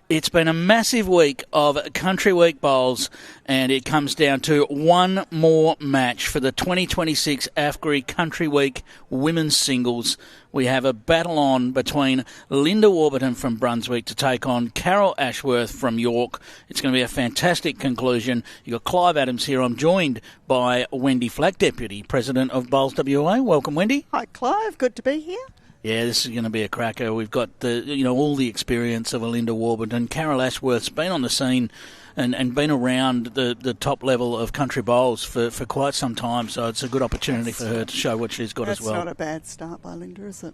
It's been a massive week of Country Week bowls, and it comes down to one more match for the 2026 AFGRI Country Week Women's Singles. We have a battle on between Linda Warburton from Brunswick to take on Carol Ashworth from York. It's going to be a fantastic conclusion. You've got Clive Adams here. I'm joined by Wendy Flack, Deputy President of Bowls WA. Welcome, Wendy. Hi, Clive. Good to be here. Yeah, this is going to be a cracker. We've got all the experience of a Linda Warburton. Carol Ashworth's been on the scene and been around the top level of country bowls for quite some time, so it's a good opportunity for her to show what she's got as well. That's not a bad start by Linda, is it?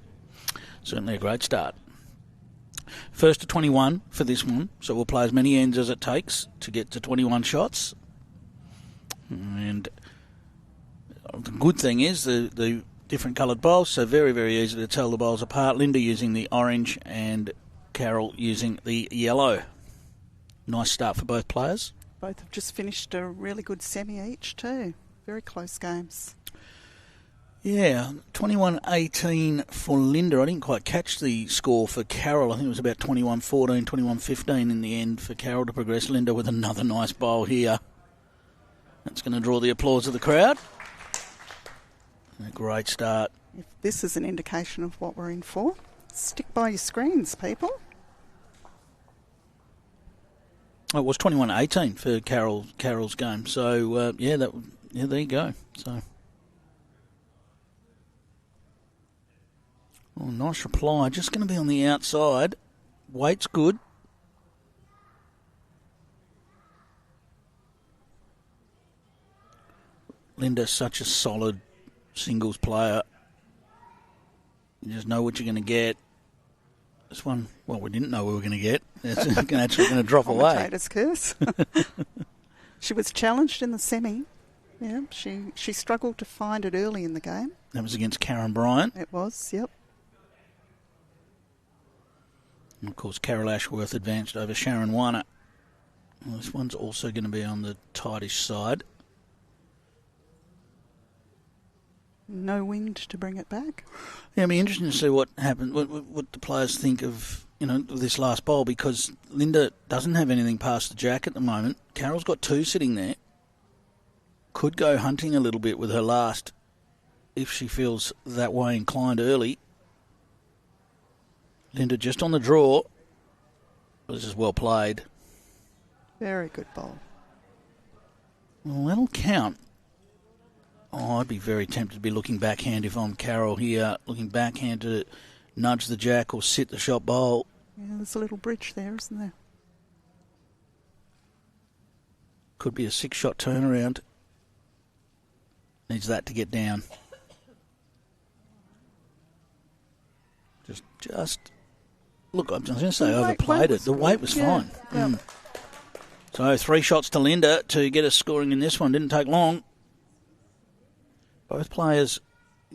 Certainly a great start. First to 21 for this one, so we'll play as many ends as it takes to get to 21 shots. And the good thing is the different coloured bowls, so very, very easy to tell the bowls apart. Linda using the orange and Carol using the yellow. Nice start for both players. Both have just finished a really good semi each too. Very close games. Yeah, 21-18 for Linda. I didn't quite catch the score for Carol. I think it was about 21-14, 21-15 in the end for Carol to progress. Linda with another nice bowl here. That's going to draw the applause of the crowd. A great start. If this is an indication of what we're in for, stick by your screens, people. Oh, it was 21-18 for Carol's game. So, there you go. So, nice reply. Just going to be on the outside. Weight's good. Linda's such a solid singles player. You just know what you're going to get. This one, well, we didn't know we were going to get. It's actually going to drop away. Commentator's curse. She was challenged in the semi. Yeah, she struggled to find it early in the game. That was against Karen Bryant. It was, yep. And of course, Carol Ashworth advanced over Sharon Warner. Well, this one's also going to be on the tightish side. No wind to bring it back. Yeah, it'll be interesting to see what happens, what the players think of this last bowl, because Linda doesn't have anything past the jack at the moment. Carol's got two sitting there. Could go hunting a little bit with her last if she feels that way inclined early. Linda just on the draw. This is well played. Very good bowl. Well, that'll count. Oh, I'd be very tempted to be looking backhand if I'm Carol here. Looking backhand to nudge the jack or sit the shot bowl. Yeah, there's a little bridge there, isn't there? Could be a 6-shot turnaround. Needs that to get down. Just look, I was going to say overplayed it. The weight was fine. Yeah. So 3 shots to Linda to get us scoring in this one. Didn't take long. Both players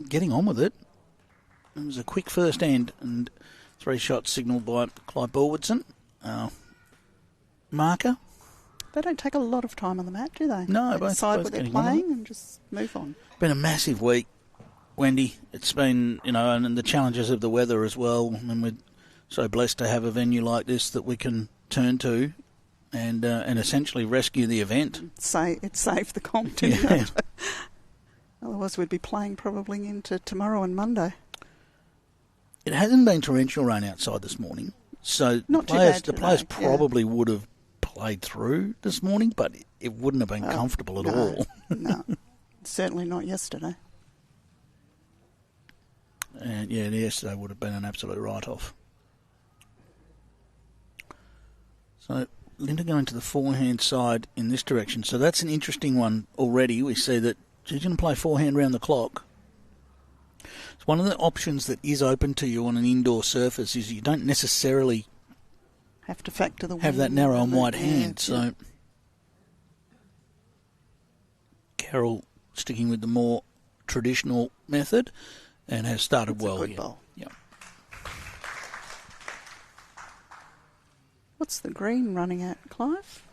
getting on with it. It was a quick first end and 3 shots signalled by Clive Bulwardson. Marker. They don't take a lot of time on the mat, do they? No, they decide what they're playing and just move on. Been a massive week, Wendy. It's been, and the challenges of the weather as well. And we're so blessed to have a venue like this that we can turn to and essentially rescue the event. It saved the comp, didn't it? Otherwise, we'd be playing probably into tomorrow and Monday. It hasn't been torrential rain outside this morning, so Not the players probably would have played through this morning, but it wouldn't have been comfortable at all. No, certainly not yesterday. And yesterday would have been an absolute write-off. So Linda going to the forehand side in this direction. So that's an interesting one already. We see that she's going to play forehand round the clock. It's one of the options that is open to you on an indoor surface is you don't necessarily have to factor the have that narrow and wide hand. So Carol sticking with the more traditional method and has started That's well a good here. Bowl. Yeah. What's the green running at, Clive?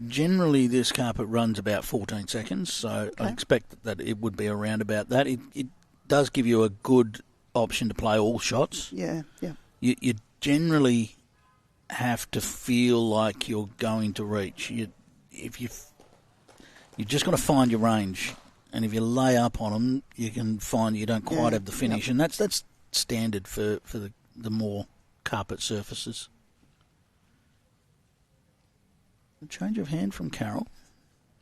Generally, this carpet runs about 14 seconds, so Okay. I expect that it would be around about that. It does give you a good option to play all shots. Yeah. You generally have to feel like you're going to reach. You're just going to find your range, and if you lay up on them, you can find you don't quite have the finish, and that's standard for the more carpet surfaces. A change of hand from Carol.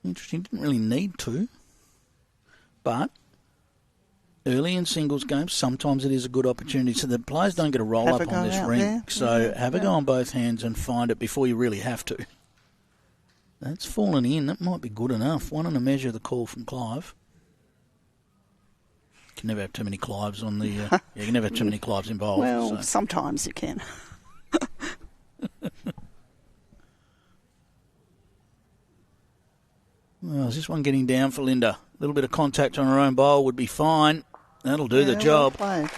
Interesting. Didn't really need to, but early in singles games, sometimes it is a good opportunity. So the players don't get a roll up on this rink. So have a go on both hands and find it before you really have to. That's fallen in. That might be good enough. One on a measure, the call from Clive. You can never have too many Clives on the. You can never have too many Clives involved. Well, sometimes you can. Well, is this one getting down for Linda? A little bit of contact on her own bowl would be fine. That'll do the job. Well played.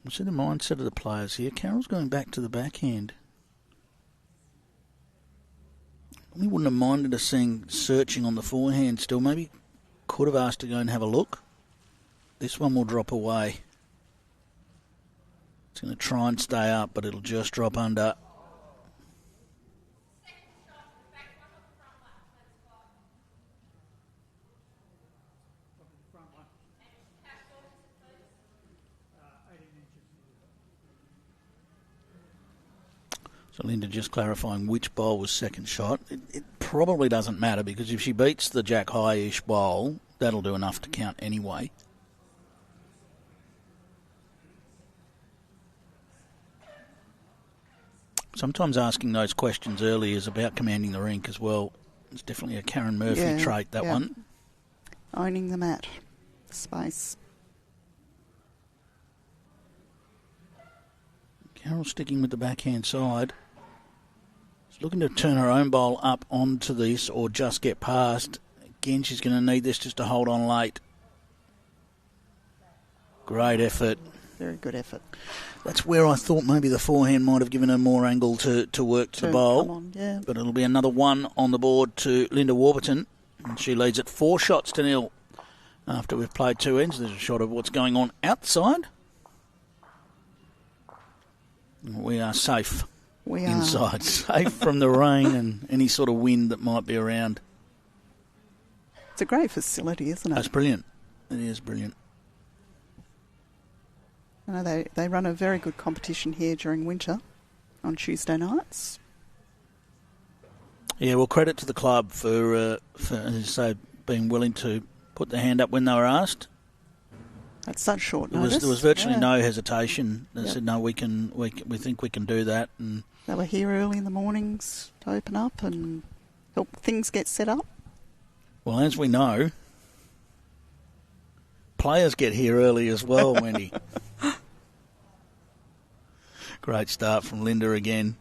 We'll see the mindset of the players here. Carol's going back to the backhand. We wouldn't have minded us seeing searching on the forehand still. Maybe could have asked to go and have a look. This one will drop away. It's going to try and stay up, but it'll just drop under. So Linda just clarifying which bowl was second shot. It probably doesn't matter because if she beats the jack high-ish bowl, that'll do enough to count anyway. Sometimes asking those questions early is about commanding the rink as well. It's definitely a Karen Murphy trait, that one. Owning the mat. Space. Carol sticking with the backhand side. She's looking to turn her own bowl up onto this or just get past. Again, she's going to need this just to hold on late. Great effort. Very good effort. That's where I thought maybe the forehand might have given her more angle to work the bowl. Come on, yeah. But it'll be another one on the board to Linda Warburton. And she leads at 4-0 after we've played two ends. There's a shot of what's going on outside. We are safe inside. Safe from the rain and any sort of wind that might be around. It's a great facility, isn't it? That's brilliant. It is brilliant. I know they run a very good competition here during winter on Tuesday nights. Yeah, well, credit to the club for as I say, being willing to put their hand up when they were asked. At such short notice. There was virtually no hesitation. They said, no, we think we can do that. And they were here early in the mornings to open up and help things get set up. Well, as we know, players get here early as well, Wendy. Great start from Linda again.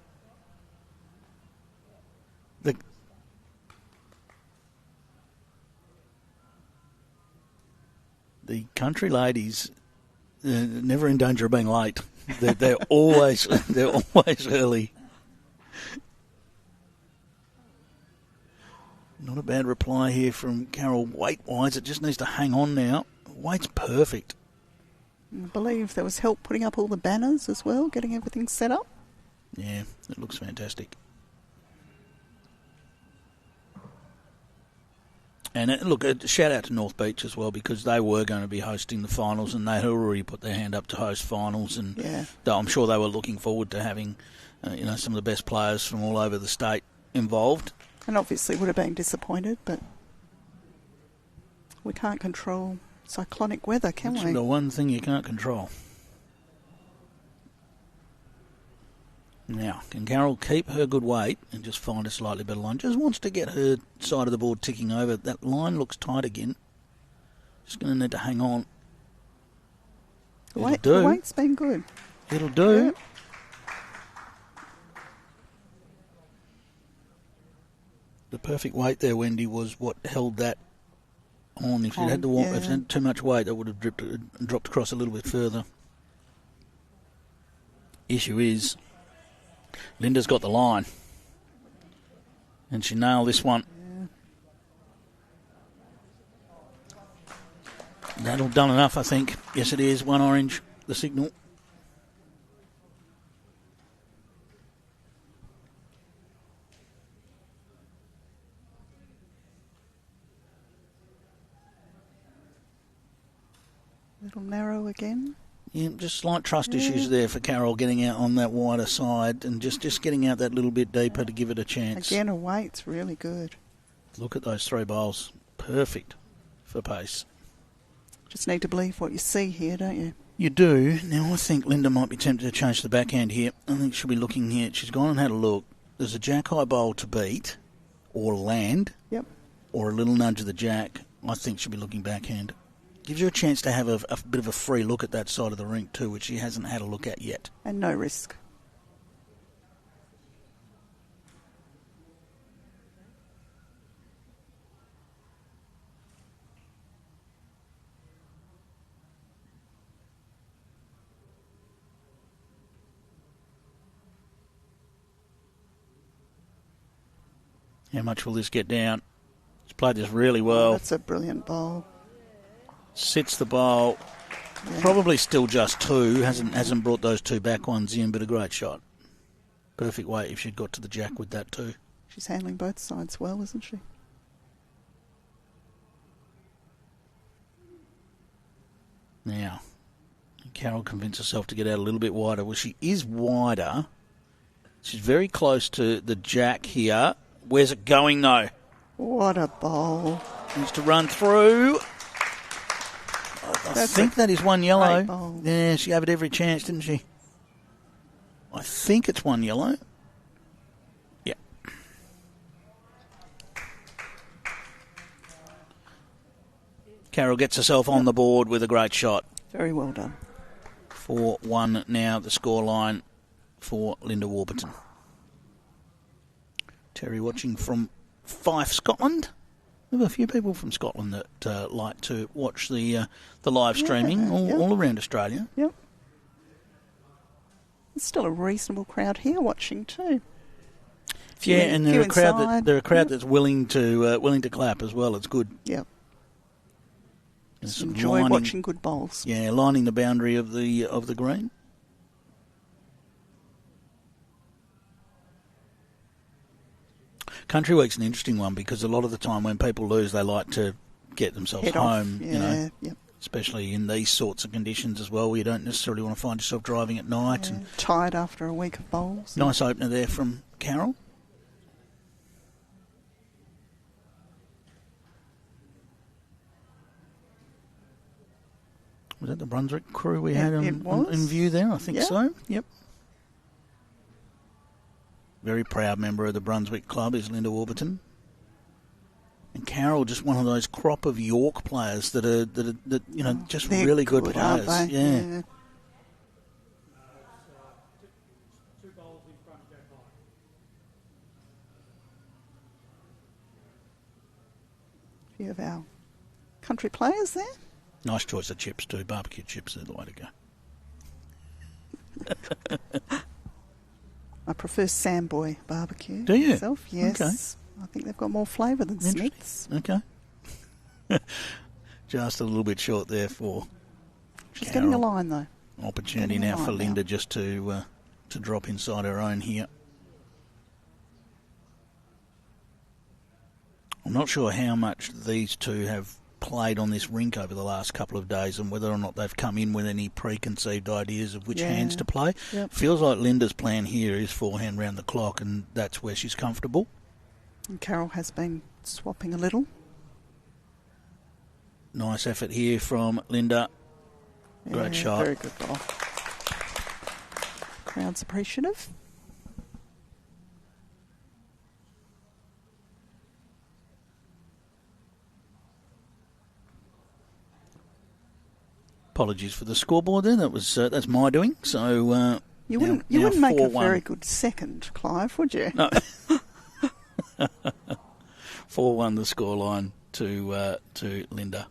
The country ladies never in danger of being late. They're always early. Not a bad reply here from Carol. Weight-wise, it just needs to hang on now. Weight's perfect. I believe there was help putting up all the banners as well, getting everything set up. Yeah, it looks fantastic. And look, a shout out to North Beach as well because they were going to be hosting the finals and they had already put their hand up to host finals. And I'm sure they were looking forward to having, some of the best players from all over the state involved. And obviously would have been disappointed, but we can't control cyclonic weather, can we? That's the one thing you can't control. Now, can Carol keep her good weight and just find a slightly better line? Just wants to get her side of the board ticking over. That line looks tight again. Just going to need to hang on. The weight's been good. It'll do. Yep. The perfect weight there, Wendy, was what held that on. If you had to if it had too much weight, that would have dropped across a little bit further. Issue is, Linda's got the line. And she nailed this one. That'll done enough, I think. Yes, it is. 1 orange, the signal. Little narrow again. Yeah, just slight trust issues there for Carol getting out on that wider side and just getting out that little bit deeper to give it a chance. Again, a weight's really good. Look at those 3 bowls. Perfect for pace. Just need to believe what you see here, don't you? You do. Now, I think Linda might be tempted to change the backhand here. I think she'll be looking here. She's gone and had a look. There's a jack-high bowl to beat or land. Yep. Or a little nudge of the jack. I think she'll be looking backhand. Gives you a chance to have a bit of a free look at that side of the rink too, which she hasn't had a look at yet. And no risk. How much will this get down? She's played this really well. That's a brilliant bowl. Sits the bowl. Yeah. Probably still just 2. Hasn't brought those 2 back ones in, but a great shot. Perfect weight if she'd got to the jack with that too. She's handling both sides well, isn't she? Now, Carol convinced herself to get out a little bit wider. Well, she is wider. She's very close to the jack here. Where's it going, though? What a bowl. Needs to run through. I think that is 1 yellow. Yeah, she gave it every chance, didn't she? I think it's 1 yellow. Yeah. Carol gets herself on the board with a great shot. Very well done. 4-1 now, the scoreline for Linda Warburton. Terry watching from Fife, Scotland. We have a few people from Scotland that like to watch the live streaming all around Australia. Yep. There's still a reasonable crowd here watching too. Yeah, and they're a crowd that's willing to clap as well. It's good. Yep. Just enjoy watching good bowls. Yeah, lining the boundary of the green. Country Week's an interesting one because a lot of the time when people lose, they like to get themselves home, especially in these sorts of conditions as well, where you don't necessarily want to find yourself driving at night. Yeah, and tired after a week of bowls. Nice opener there from Carol. Was that the Brunswick crew we had in view there? I think so. Yep. Very proud member of the Brunswick Club is Linda Warburton. And Carol, just one of those crop of York players that are just really good players. Aren't they? Yeah. A few of our country players there. Nice choice of chips too. Barbecue chips are the way to go. I prefer Samboy barbecue. Do you? Myself, yes. Okay. I think they've got more flavour than Smith's. Okay. Just a little bit short there for She's Carol. getting a line, though. Opportunity now for Linda just to drop inside her own here. I'm not sure how much these two have played on this rink over the last couple of days and whether or not they've come in with any preconceived ideas of which hands to play. Yep. Feels like Linda's plan here is forehand round the clock, and that's where she's comfortable. And Carol has been swapping a little. Nice effort here from Linda. Great shot. Very good ball. Crowd's appreciative. Apologies for the scoreboard there. That's my doing. So you wouldn't make a very good second, Clive, would you? No. 4-1 the scoreline to Linda.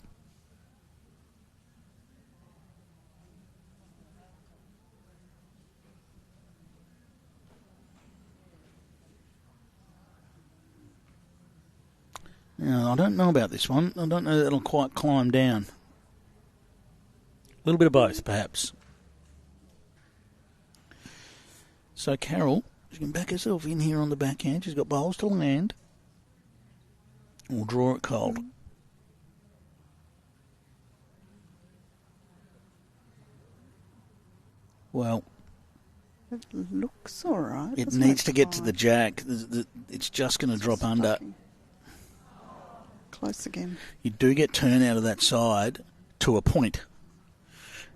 Now, I don't know about this one. I don't know that it'll quite climb down. little bit of both, perhaps. So Carol, she can back herself in here on the backhand. She's got bowls to land. We'll draw it cold. Well, it looks all right. It needs to get to the jack. It's just going to drop under. Close again. You do get turn out of that side to a point.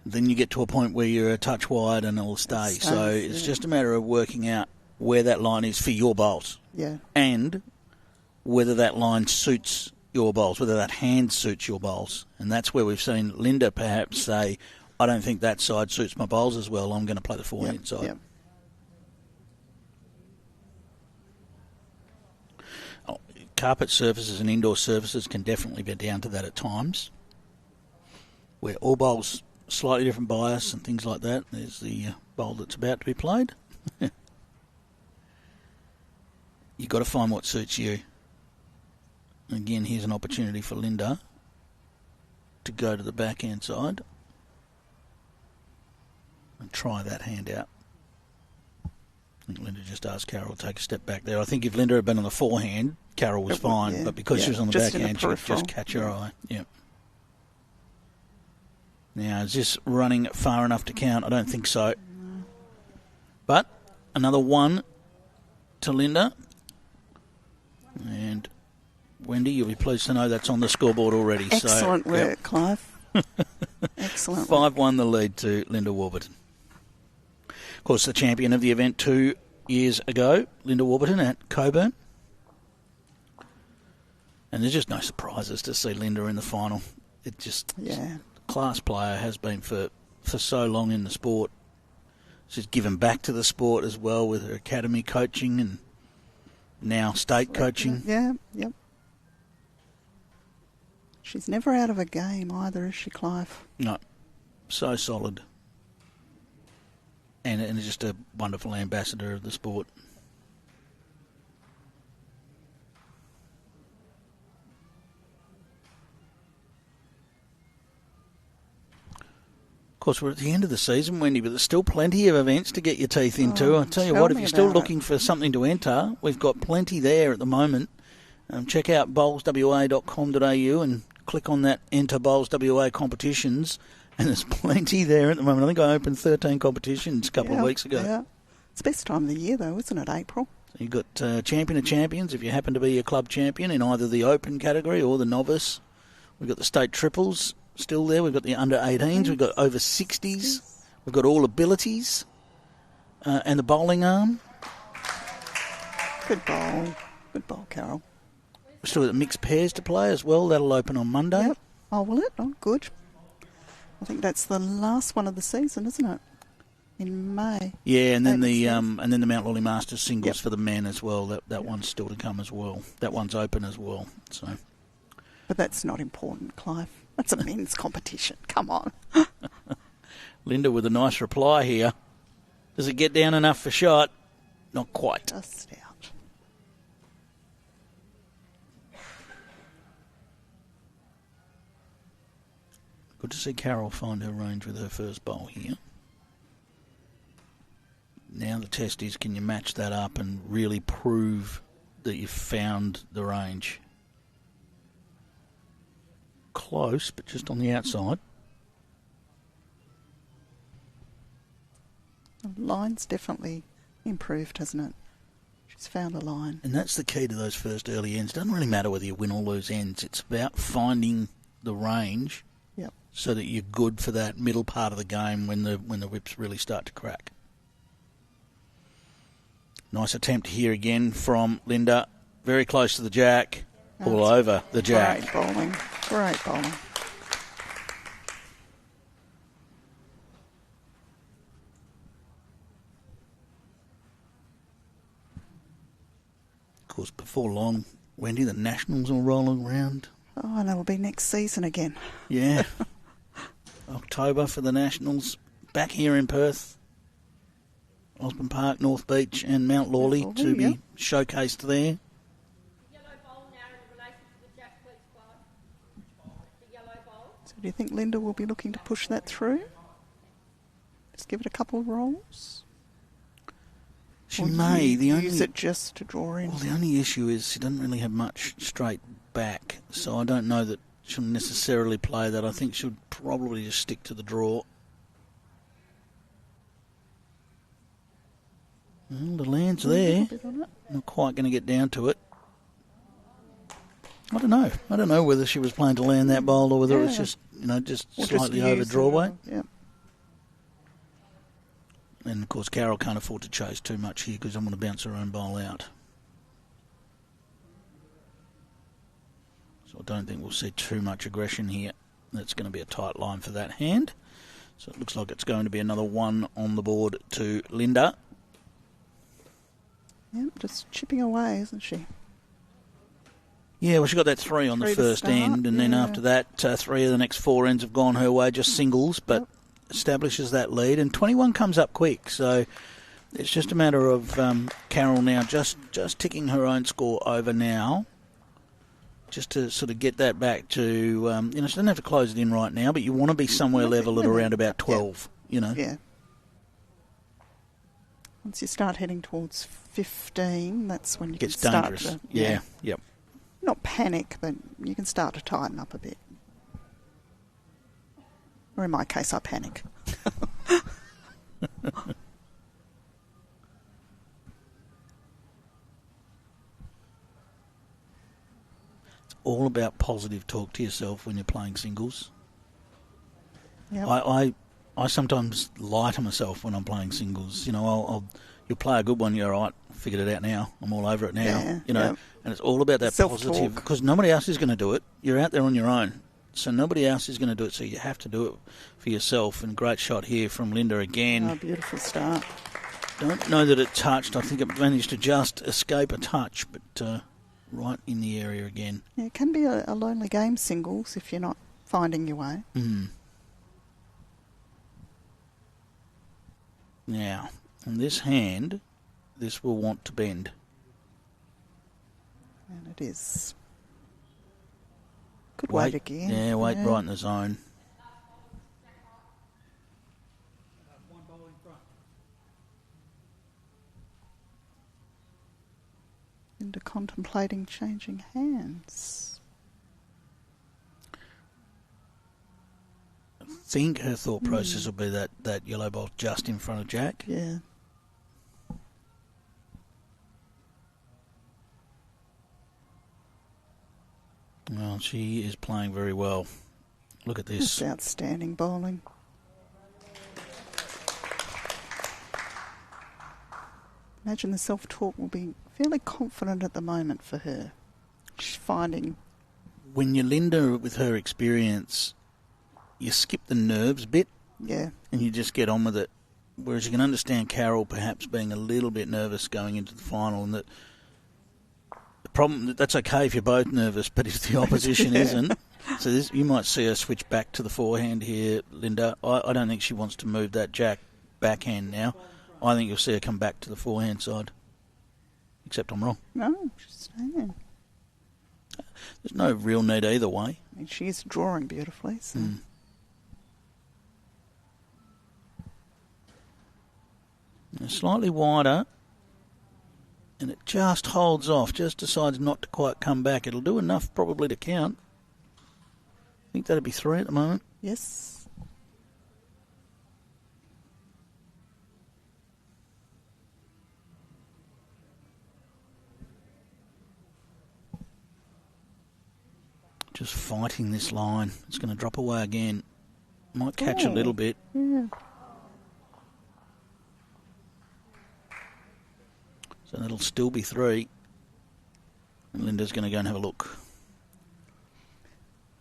Then you get to a point where you're a touch wide and it'll stay. So it's just a matter of working out where that line is for your bowls. Yeah. And whether that line suits your bowls, whether that hand suits your bowls. And that's where we've seen Linda perhaps say, I don't think that side suits my bowls as well. I'm going to play the forehand side. Yep. Oh, carpet surfaces and indoor surfaces can definitely be down to that at times, where all bowls slightly different bias and things like that. There's the bowl that's about to be played. You've got to find what suits you. Again, here's an opportunity for Linda to go to the backhand side and try that hand out. I think Linda just asked Carol to take a step back there. I think if Linda had been on the forehand, Carol was fine, but because she was on the backhand, she could just catch her eye. Yeah. Now, is this running far enough to count? I don't think so. But another one to Linda. And Wendy, you'll be pleased to know that's on the scoreboard already. Excellent work, Clive. Excellent 5-1 the lead to Linda Warburton. Of course, the champion of the event 2 years ago, Linda Warburton at Coburn. And there's just no surprises to see Linda in the final. It just... Yeah. Class player has been for so long in the sport. She's given back to the sport as well with her academy coaching and now state coaching. Yeah, yep. She's never out of a game either, is she, Clive? No. So solid. And just a wonderful ambassador of the sport. Of course, we're at the end of the season, Wendy, but there's still plenty of events to get your teeth into. I'll tell you what, if you're still looking for something to enter, we've got plenty there at the moment. Check out bowlswa.com.au and click on that Enter Bowls WA competitions, and there's plenty there at the moment. I think I opened 13 competitions a couple of weeks ago. Yeah. It's the best time of the year, though, isn't it, April? So you've got Champion of Champions, if you happen to be a club champion in either the Open category or the Novice. We've got the State Triples still there. We've got the under-18s. We've got over 60s. We've got all abilities. And the bowling arm. Good bowl. Good bowl, Carol. We've still got the mixed pairs to play as well. That'll open on Monday. Yep. Oh, will it? Oh, good. I think that's the last one of the season, isn't it? In May. Yeah, and then the Mount Lawley Masters singles for the men as well. That one's still to come as well. That one's open as well. So. But that's not important, Clive. That's a men's competition. Come on. Linda with a nice reply here. Does it get down enough for shot? Not quite. Just out. Good to see Carol find her range with her first bowl here. Now the test is, can you match that up and really prove that you've found the range? Close, but just on the outside. The line's definitely improved, hasn't it? She's found a line. And that's the key to those first early ends. Doesn't really matter whether you win or lose ends. It's about finding the range so that you're good for that middle part of the game when the whips really start to crack. Nice attempt here again from Linda. Very close to the jack. All over the jack. Great bowling. Great bowling. Of course, before long, Wendy, the Nationals will roll around. Oh, and it'll be next season again. Yeah. October for the Nationals. Back here in Perth. Osborne Park, North Beach and Mount Lawley to be showcased there. do you think Linda will be looking to push that through? Just give it a couple of rolls? She may. Use it just to draw in. Well, the only issue is she doesn't really have much straight back, so I don't know that she'll necessarily play that. I think she'll probably just stick to the draw. Well, the land's there. Not quite going to get down to it. I don't know. I don't know whether she was playing to land that bowl or whether it's just, just slightly over drawway. Yeah. And, of course, Carol can't afford to chase too much here because I'm going to bounce her own bowl out. So I don't think we'll see too much aggression here. That's going to be a tight line for that hand. So it looks like it's going to be another one on the board to Linda. Yep, just chipping away, isn't she? Yeah, well, she got that 3 on the first end, and then after that, 3 of the next 4 ends have gone her way, just singles, but establishes that lead. And 21 comes up quick, so it's just a matter of Carol now just ticking her own score over now, just to sort of get that back to, she doesn't have to close it in right now, but you want to be somewhere level at around about 12, Yeah. Once you start heading towards 15, that's when you can start dangerous. to... Yeah, yep. Not panic, but you can start to tighten up a bit. Or in my case, I panic. It's all about positive talk to yourself when you're playing singles. Yep. I sometimes lie to myself when I'm playing singles. You'll play a good one, you're all right, figured it out now, I'm all over it now. And it's all about that Self-talk. positive, because nobody else is going to do it. You're out there on your own, so nobody else is going to do it, so you have to do it for yourself. And great shot here from Linda again. Oh, beautiful start. Don't know that it touched. I think it managed to just escape a touch, but right in the area again. Yeah, it can be a lonely game, singles, if you're not finding your way. Now, on this hand, this will want to bend. And it is. Good weight again. Yeah, weight right in the zone. Into contemplating changing hands. I think her thought process will be that yellow ball just in front of Jack. Yeah. Well, she is playing very well. Look at this. That's outstanding bowling. Imagine the self-talk will be fairly confident at the moment for her. She's finding... When you're Linda with her experience, you skip the nerves bit. Yeah. And you just get on with it. Whereas you can understand Carol perhaps being a little bit nervous going into the final, and that the problem, that's okay if you're both nervous, but if the opposition isn't, so you might see her switch back to the forehand here, Linda. I don't think she wants to move that Jack backhand now. I think you'll see her come back to the forehand side. Except I'm wrong. No, she's staying. There's no real need either way. I mean, she is drawing beautifully, so... Slightly wider, and it just holds off, just decides not to quite come back. It'll do enough probably to count. I think that'd be 3 at the moment. Yes. Just fighting this line. It's going to drop away again. Might catch a little bit. Yeah. So that'll still be 3. And Linda's going to go and have a look.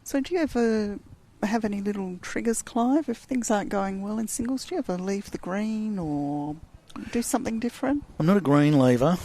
So do you ever have any little triggers, Clive? If things aren't going well in singles, do you ever leave the green or do something different? I'm not a green lever,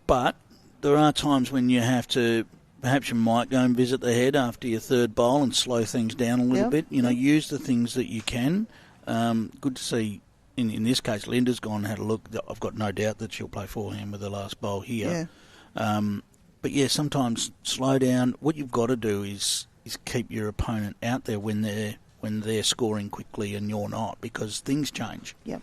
but there are times when you have to, perhaps you might go and visit the head after your third bowl and slow things down a little bit. Use the things that you can. Good to see. In this case, Linda's gone and had a look. I've got no doubt that she'll play forehand with the last bowl here. Yeah. But sometimes slow down. What you've got to do is keep your opponent out there when they're when they're scoring quickly and you're not, because things change. Yep.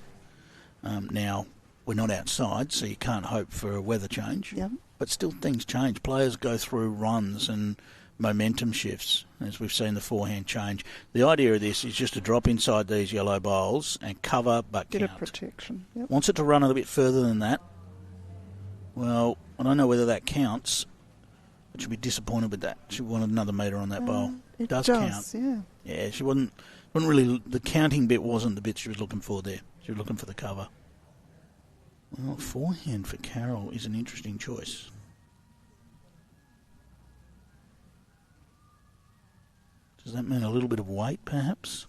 Now, we're not outside, so you can't hope for a weather change. Yep. But still things change. Players go through runs and momentum shifts, as we've seen the forehand change. The idea of this is just to drop inside these yellow bowls and cover but Bit count. of protection. Yep. Wants it to run a little bit further than that. Well, I don't know whether that counts, but she'll be disappointed with that. She wanted another metre on that bowl. It does count. Yeah. Yeah, she wasn't really, the counting bit wasn't the bit she was looking for there. She was looking for the cover. Well, forehand for Carol is an interesting choice. Does that mean a little bit of weight, perhaps?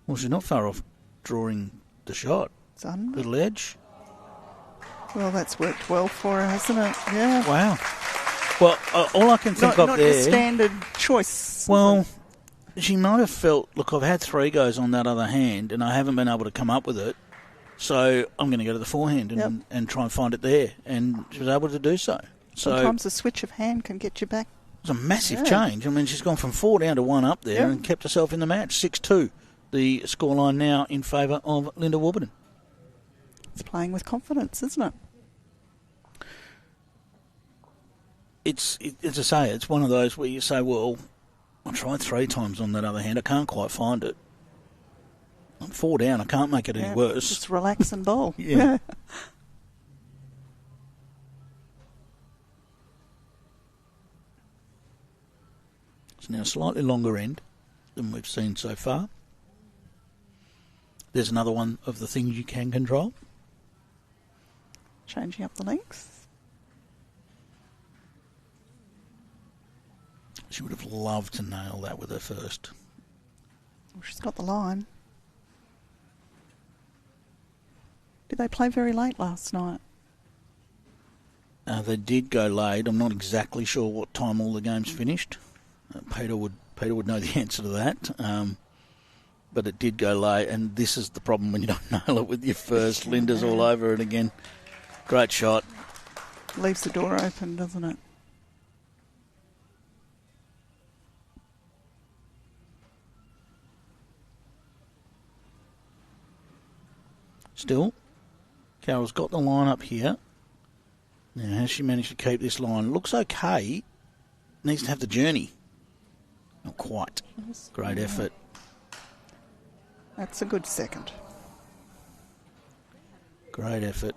Well, she's not far off drawing the shot. It's under. Little edge. Well, that's worked well for her, hasn't it? Yeah. Wow. Well, all I can think of not there... Not your standard choice. Well, she might have felt, look, I've had 3 goes on that other hand and I haven't been able to come up with it, so I'm going to go to the forehand and try and find it there. And she was able to do so. Sometimes a switch of hand can get you back. It was a massive change. I mean, she's gone from 4 down to 1 up there and kept herself in the match. 6-2, the scoreline now in favour of Linda Warburton. It's playing with confidence, isn't it? As I say, it's one of those where you say, well, I tried 3 times on that other hand. I can't quite find it. I'm 4 down. I can't make it any worse. Just relax and bowl. Yeah. It's now a slightly longer end than we've seen so far. There's another one of the things you can control. Changing up the length. She would have loved to nail that with her first. Well, she's got the line. Did they play very late last night? They did go late. I'm not exactly sure what time all the games finished. Peter would know the answer to that. But it did go late, and this is the problem when you don't nail it with your first. Linda's all over it again. Great shot. Leaves the door open, doesn't it? Still, Carol's got the line up here. Now, has she managed to keep this line? Looks okay. Needs to have the journey. Not quite. Great effort. That's a good second. Great effort.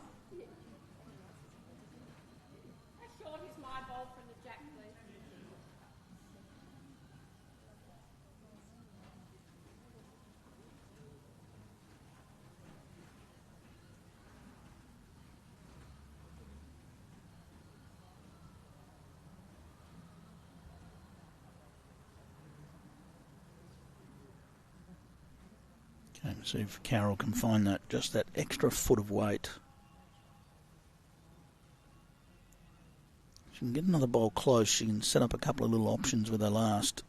Okay, see if Carol can find that, just that extra foot of weight. She can get another bowl close. She can set up a couple of little options with her last.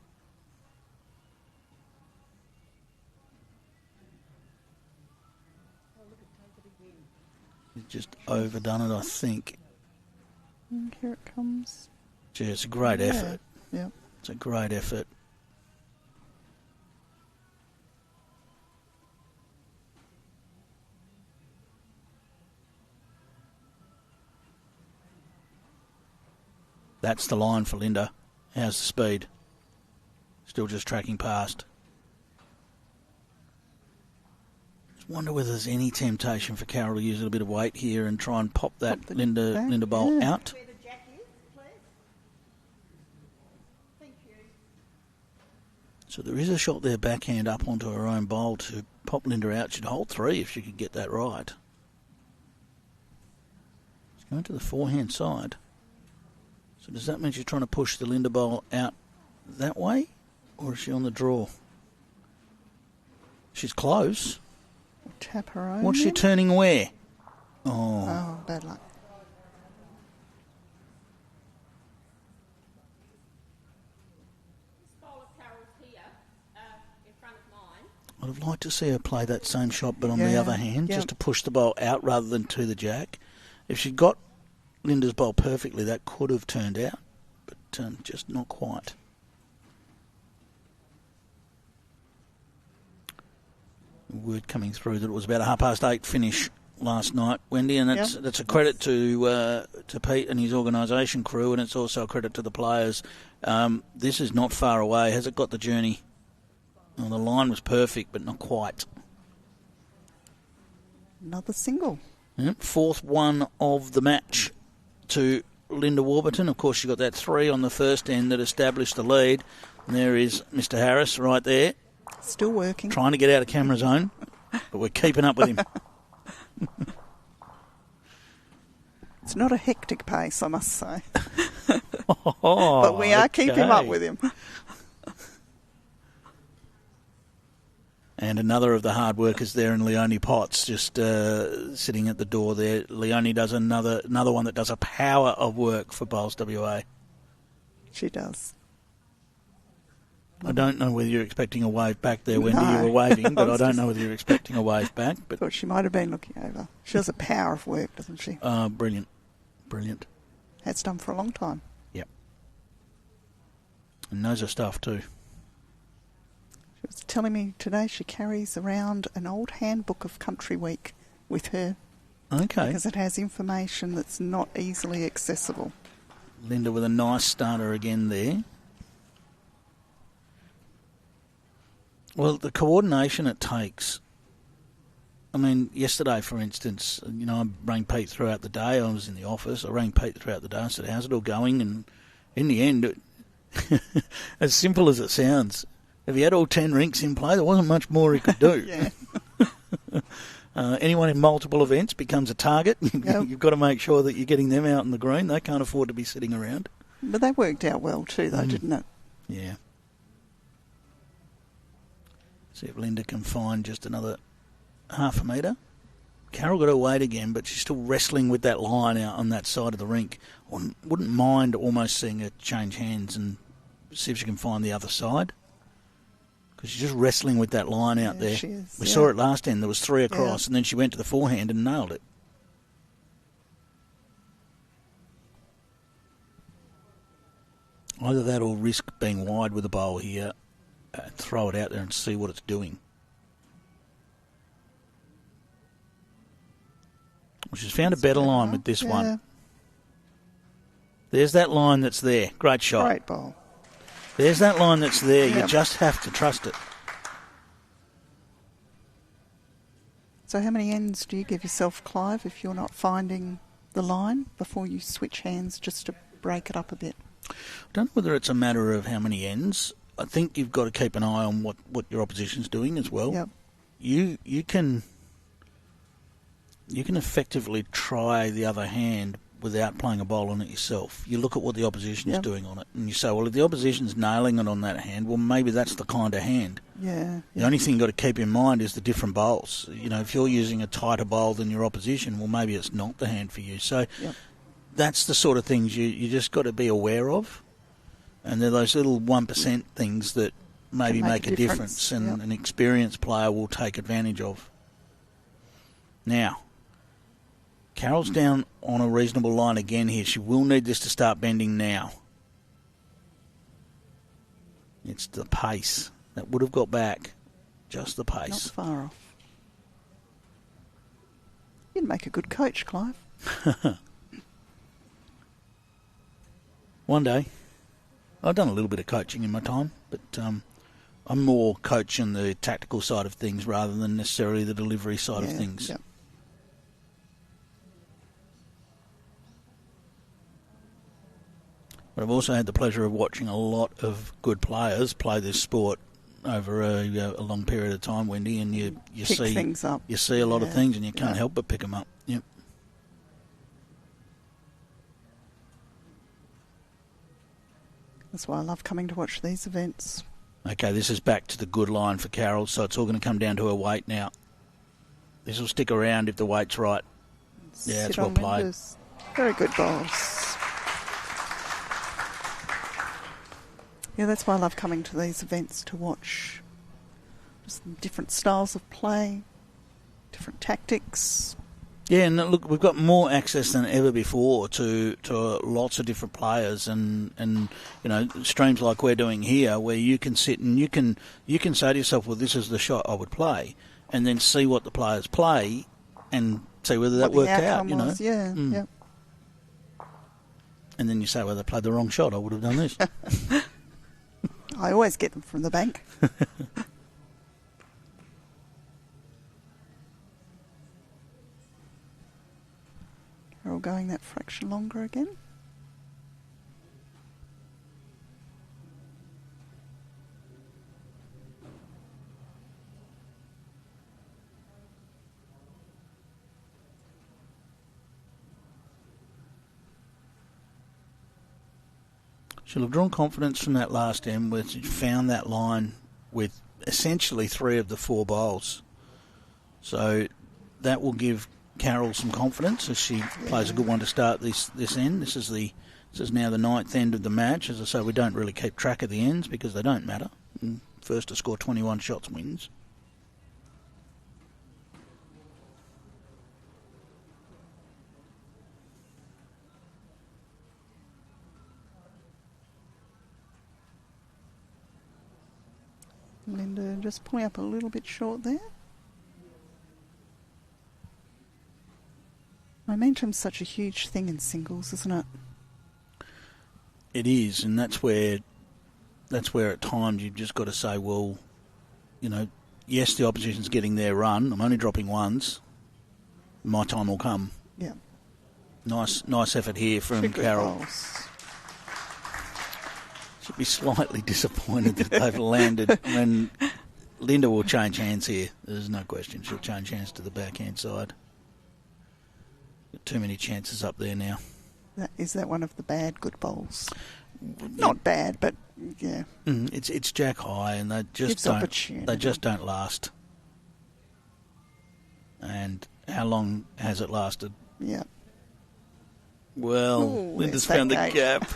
She's just overdone it, I think. And here it comes. Gee, it's a great effort. Yeah. It's a great effort. That's the line for Linda. How's the speed? Still just tracking past. Just wonder whether there's any temptation for Carol to use a little bit of weight here and try and pop that Linda bowl out. Where the jack is, please. Thank you. So there is a shot there, backhand up onto her own bowl to pop Linda out. She'd hold 3 if she could get that right. She's going to the forehand side. So does that mean she's trying to push the Linda bowl out that way? Or is she on the draw? She's close. Tap her own. What's she turning where? Oh. Oh, bad luck. This bowl of Carol's here, in front of mine. I'd have liked to see her play that same shot, but on the other hand, just to push the bowl out rather than to the jack. If she'd got Linda's bowl perfectly, that could have turned out. But just not quite. Word coming through that it was about a 8:30 finish last night, Wendy, and that's a credit to Pete and his organisation crew, and it's also a credit to the players. This is not far away. Has it got the journey? Well, the line was perfect, but not quite. Another single. Yep, fourth one of the match to Linda Warburton. Of course, she got that 3 on the first end that established the lead. And there is Mr. Harris right there. Still working. Trying to get out of camera zone, but we're keeping up with him. It's not a hectic pace, I must say. Oh, but we are keeping up with him. And another of the hard workers there in Leonie Potts, just sitting at the door there. Leonie does another one that does a power of work for Bowls WA. She does. I don't know whether you're expecting a wave back there, Wendy. No. You were waving, but I don't know whether you're expecting a wave back. But thought she might have been looking over. She does a power of work, doesn't she? Brilliant. Brilliant. Has done for a long time. Yep. And knows her stuff too. She was telling me today she carries around an old handbook of Country Week with her. Okay. Because it has information that's not easily accessible. Linda with a nice starter again there. Well, the coordination it takes. I mean, yesterday, for instance, I rang Pete throughout the day. I was in the office. I rang Pete throughout the day. I said, how's it all going? And in the end, as simple as it sounds, if he had all 10 rinks in play, there wasn't much more he could do. Yeah. Anyone in multiple events becomes a target. Yep. You've got to make sure that you're getting them out in the green. They can't afford to be sitting around. But they worked out well too, though, didn't it? Yeah. See if Linda can find just another half a metre. Carol got her weight again, but she's still wrestling with that line out on that side of the rink. I wouldn't mind almost seeing her change hands and see if she can find the other side. Because she's just wrestling with that line out there. She is, we saw it last end. There was 3 across, and then she went to the forehand and nailed it. Either that or risk being wide with the bowl here and throw it out there and see what it's doing. Well, she's found a better line with this one. There's that line that's there. Great shot. Great ball. There's that line that's there. You just have to trust it. So how many ends do you give yourself, Clive, if you're not finding the line before you switch hands just to break it up a bit? I don't know whether it's a matter of how many ends. I think you've got to keep an eye on what your opposition's doing as well. Yep. You can effectively try the other hand without playing a bowl on it yourself. You look at what the opposition is doing on it, and you say, well, if the opposition's nailing it on that hand, well, maybe that's the kind of hand. Yeah. The only thing you've got to keep in mind is the different bowls. If you're using a tighter bowl than your opposition, well, maybe it's not the hand for you. So that's the sort of things you just got to be aware of. And they're those little 1% things that maybe make a difference and an experienced player will take advantage of. Now, Carol's down on a reasonable line again here. She will need this to start bending now. It's the pace that would have got back. Just the pace. Not far off. You'd make a good coach, Clive. One day. I've done a little bit of coaching in my time, but I'm more coaching the tactical side of things rather than necessarily the delivery side of things. Yep. But I've also had the pleasure of watching a lot of good players play this sport over a long period of time, Wendy, and you Pick see things up. You see a lot of things, and you can't help but pick them up. Yep. That's why I love coming to watch these events. Okay, this is back to the good line for Carol, so it's all going to come down to her weight now. This will stick around if the weight's right. Yeah, it's well played. Windows. Very good balls. Yeah, that's why I love coming to these events to watch just different styles of play, different tactics. Yeah, and look, we've got more access than ever before to lots of different players, and streams like we're doing here, where you can sit and you can say to yourself, well, this is the shot I would play, and then see what the players play, and see whether that worked out. Yeah. And then you say, well, they played the wrong shot. I would have done this. I always get them from the bank. We're all going that fraction longer again. She'll have drawn confidence from that last end where she found that line with essentially 3 of the 4 bowls. So that will give Carol some confidence as she plays a good one to start this end. This is now the 9th end of the match. As I say, we don't really keep track of the ends because they don't matter. First to score 21 shots wins. Linda just pulling up a little bit short there. Momentum's such a huge thing in singles, isn't it? It is, and that's where at times you've just got to say, well, yes, the opposition's getting their run. I'm only dropping ones. My time will come. Yeah. Nice effort here from Carol. Should be slightly disappointed that they've landed. I mean, Linda will change hands here. There's no question. She'll change hands to the backhand side. Got too many chances up there now. Is that one of the bad good bowls? Not bad, but yeah. It's jack high, and they just don't last. And how long has it lasted? Yeah. Well, Linda's found the gap.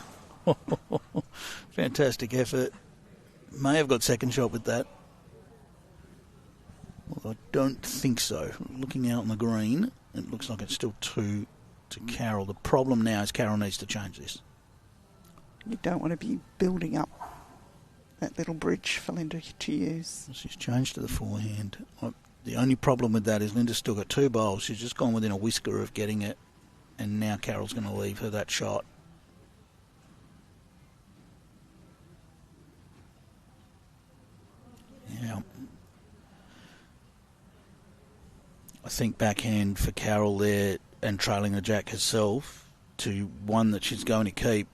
Fantastic effort. May have got second shot with that. Well, I don't think so. Looking out on the green, it looks like it's still 2 to Carol. The problem now is Carol needs to change this. You don't want to be building up that little bridge for Linda to use. She's changed to the forehand. The only problem with that is Linda's still got 2 bowls. She's just gone within a whisker of getting it, and now Carol's going to leave her that shot. Yeah. I think backhand for Carol there and trailing the jack herself to one that she's going to keep,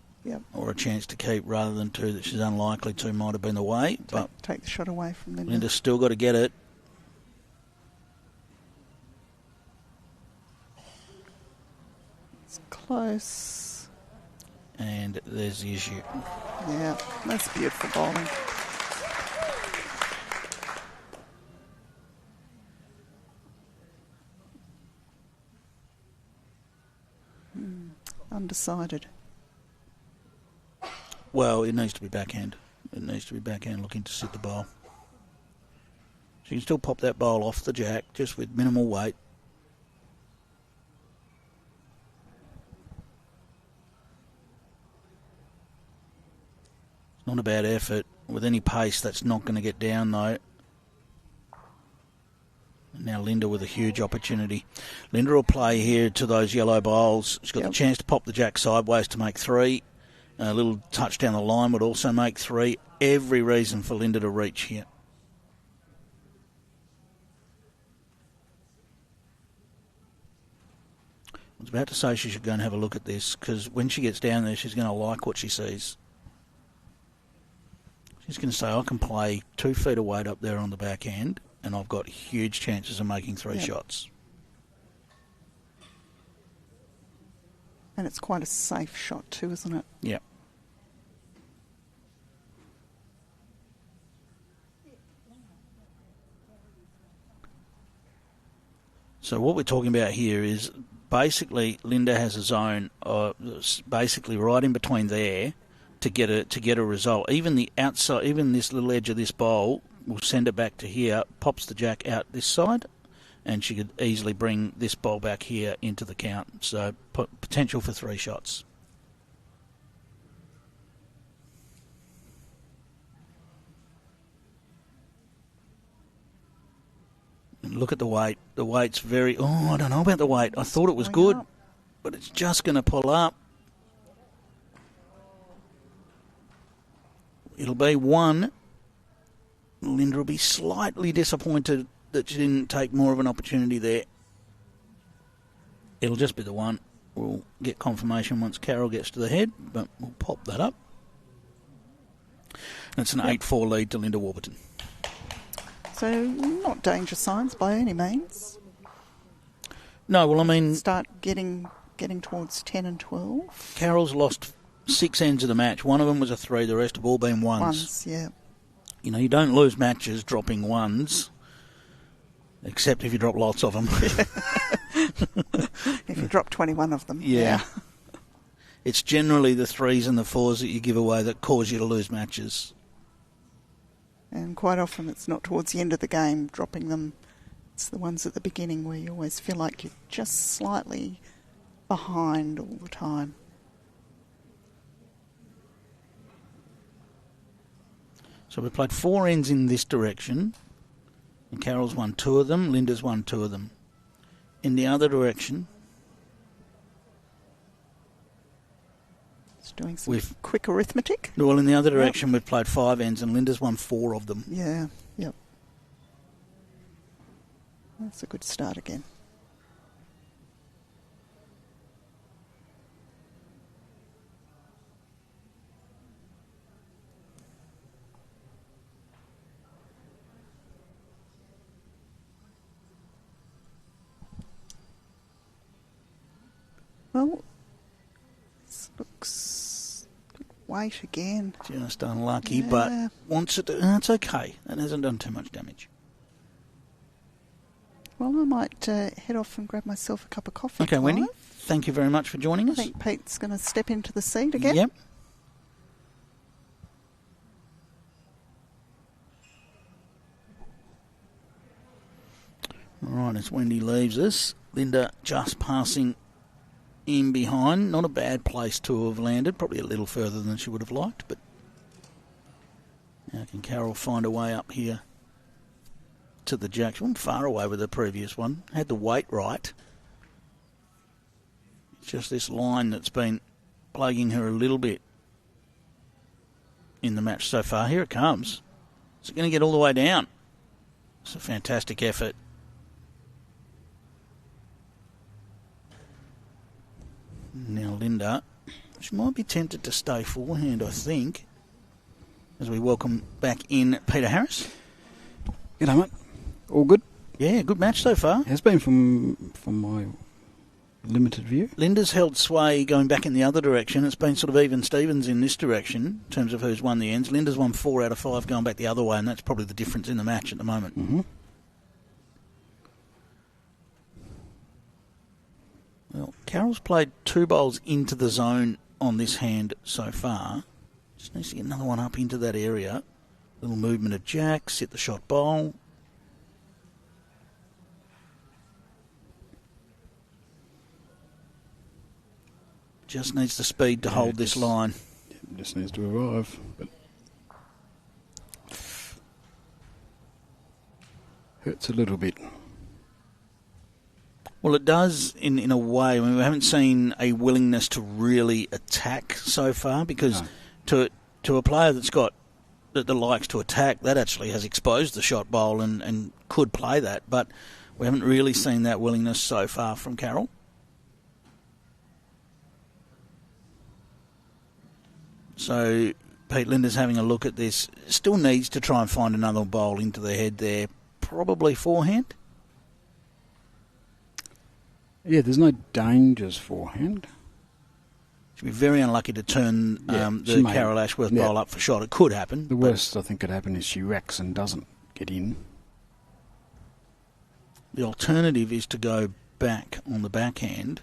or a chance to keep, rather than 2 that she's unlikely to, might have been the way. Take the shot away from Linda. Linda's still got to get it. It's close. And there's the issue. Yeah, that's beautiful bowling. Undecided. Well, it needs to be backhand. It needs to be backhand looking to sit the bowl. She can still pop that bowl off the jack just with minimal weight. It's not a bad effort. With any pace, that's not going to get down though. Now Linda with a huge opportunity. Linda will play here to those yellow bowls. She's got the chance to pop the jack sideways to make 3. A little touch down the line would also make 3. Every reason for Linda to reach here. I was about to say she should go and have a look at this, because when she gets down there, she's going to like what she sees. She's going to say, I can play 2 feet of weight up there on the backhand, and I've got huge chances of making 3 shots. And it's quite a safe shot too, isn't it? Yeah. So what we're talking about here is basically Linda has a zone basically right in between there to get a result. Even the outside, even this little edge of this bowl will send it back to here, pops the jack out this side, and she could easily bring this ball back here into the count. So potential for 3 shots. And look at the weight. The weight's very... Oh, I don't know about the weight. I thought it was good, but it's just going to pull up. It'll be 1. Linda will be slightly disappointed that she didn't take more of an opportunity there. It'll just be the 1. We'll get confirmation once Carol gets to the head, but we'll pop that up. And it's an 8-4 lead to Linda Warburton. So not danger signs by any means. No, well, I mean... Start getting towards 10 and 12. Carol's lost 6 ends of the match. One of them was a 3. The rest have all been 1s. 1s, yeah. You know, you don't lose matches dropping 1s, except if you drop lots of them. If you drop 21 of them. Yeah. It's generally the 3s and the 4s that you give away that cause you to lose matches. And quite often it's not towards the end of the game dropping them. It's the ones at the beginning where you always feel like you're just slightly behind all the time. So we played 4 ends in this direction. And Carol's won 2 of them. Linda's won 2 of them. In the other direction... Just doing some quick arithmetic. Well, in the other direction, we've played 5 ends and Linda's won 4 of them. Yeah, yep. That's a good start again. Well, this looks good weight again. Just unlucky, but wants it to... It's okay. That hasn't done too much damage. Well, I might head off and grab myself a cup of coffee. Okay, Wendy, thank you very much for joining us. I think Pete's going to step into the seat again. Yep. All right, as Wendy leaves us, Linda just passing in behind. Not a bad place to have landed. Probably a little further than she would have liked, but how can Carol find a way up here to the jack? She wasn't far away with the previous one. Had the weight right. It's just this line that's been plaguing her a little bit in the match so far. Here it comes. Is it going to get all the way down? It's a fantastic effort. Now Linda, she might be tempted to stay forehand, I think, as we welcome back in Peter Harris. G'day, mate. All good? Yeah, good match so far. It has been from my limited view. Linda's held sway going back in the other direction. It's been sort of even Stevens in this direction in terms of who's won the ends. Linda's won 4 out of 5 going back the other way, and that's probably the difference in the match at the moment. Mm-hmm. Well, Carol's played 2 bowls into the zone on this hand so far. Just needs to get another one up into that area. Little movement of jack, sit the shot bowl. Just needs the speed to hold this line. Just needs to arrive. But hurts a little bit. Well, it does in a way. I mean, we haven't seen a willingness to really attack so far because to a player that likes to attack, that actually has exposed the shot bowl and could play that. But we haven't really seen that willingness so far from Carol. So Pete Linda's having a look at this. Still needs to try and find another bowl into the head there. Probably forehand. Yeah, there's no dangers forehand. She'd be very unlucky to turn the Carol Ashworth bowl up for shot. It could happen. The worst I think could happen is she racks and doesn't get in. The alternative is to go back on the backhand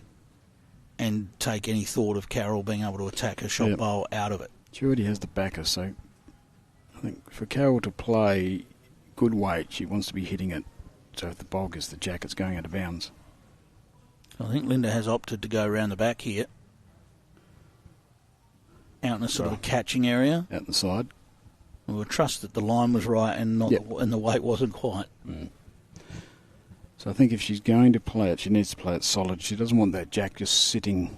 and take any thought of Carol being able to attack her shot bowl out of it. She already has the backer, so I think for Carol to play good weight, she wants to be hitting it So if the ball gets the jack, it's going out of bounds. I think Linda has opted to go around the back here. Out in a sort of a catching area. Out the side. We'll trust that the line was right and not and the weight wasn't quite. Mm. So I think if she's going to play it, she needs to play it solid. She doesn't want that jack just sitting,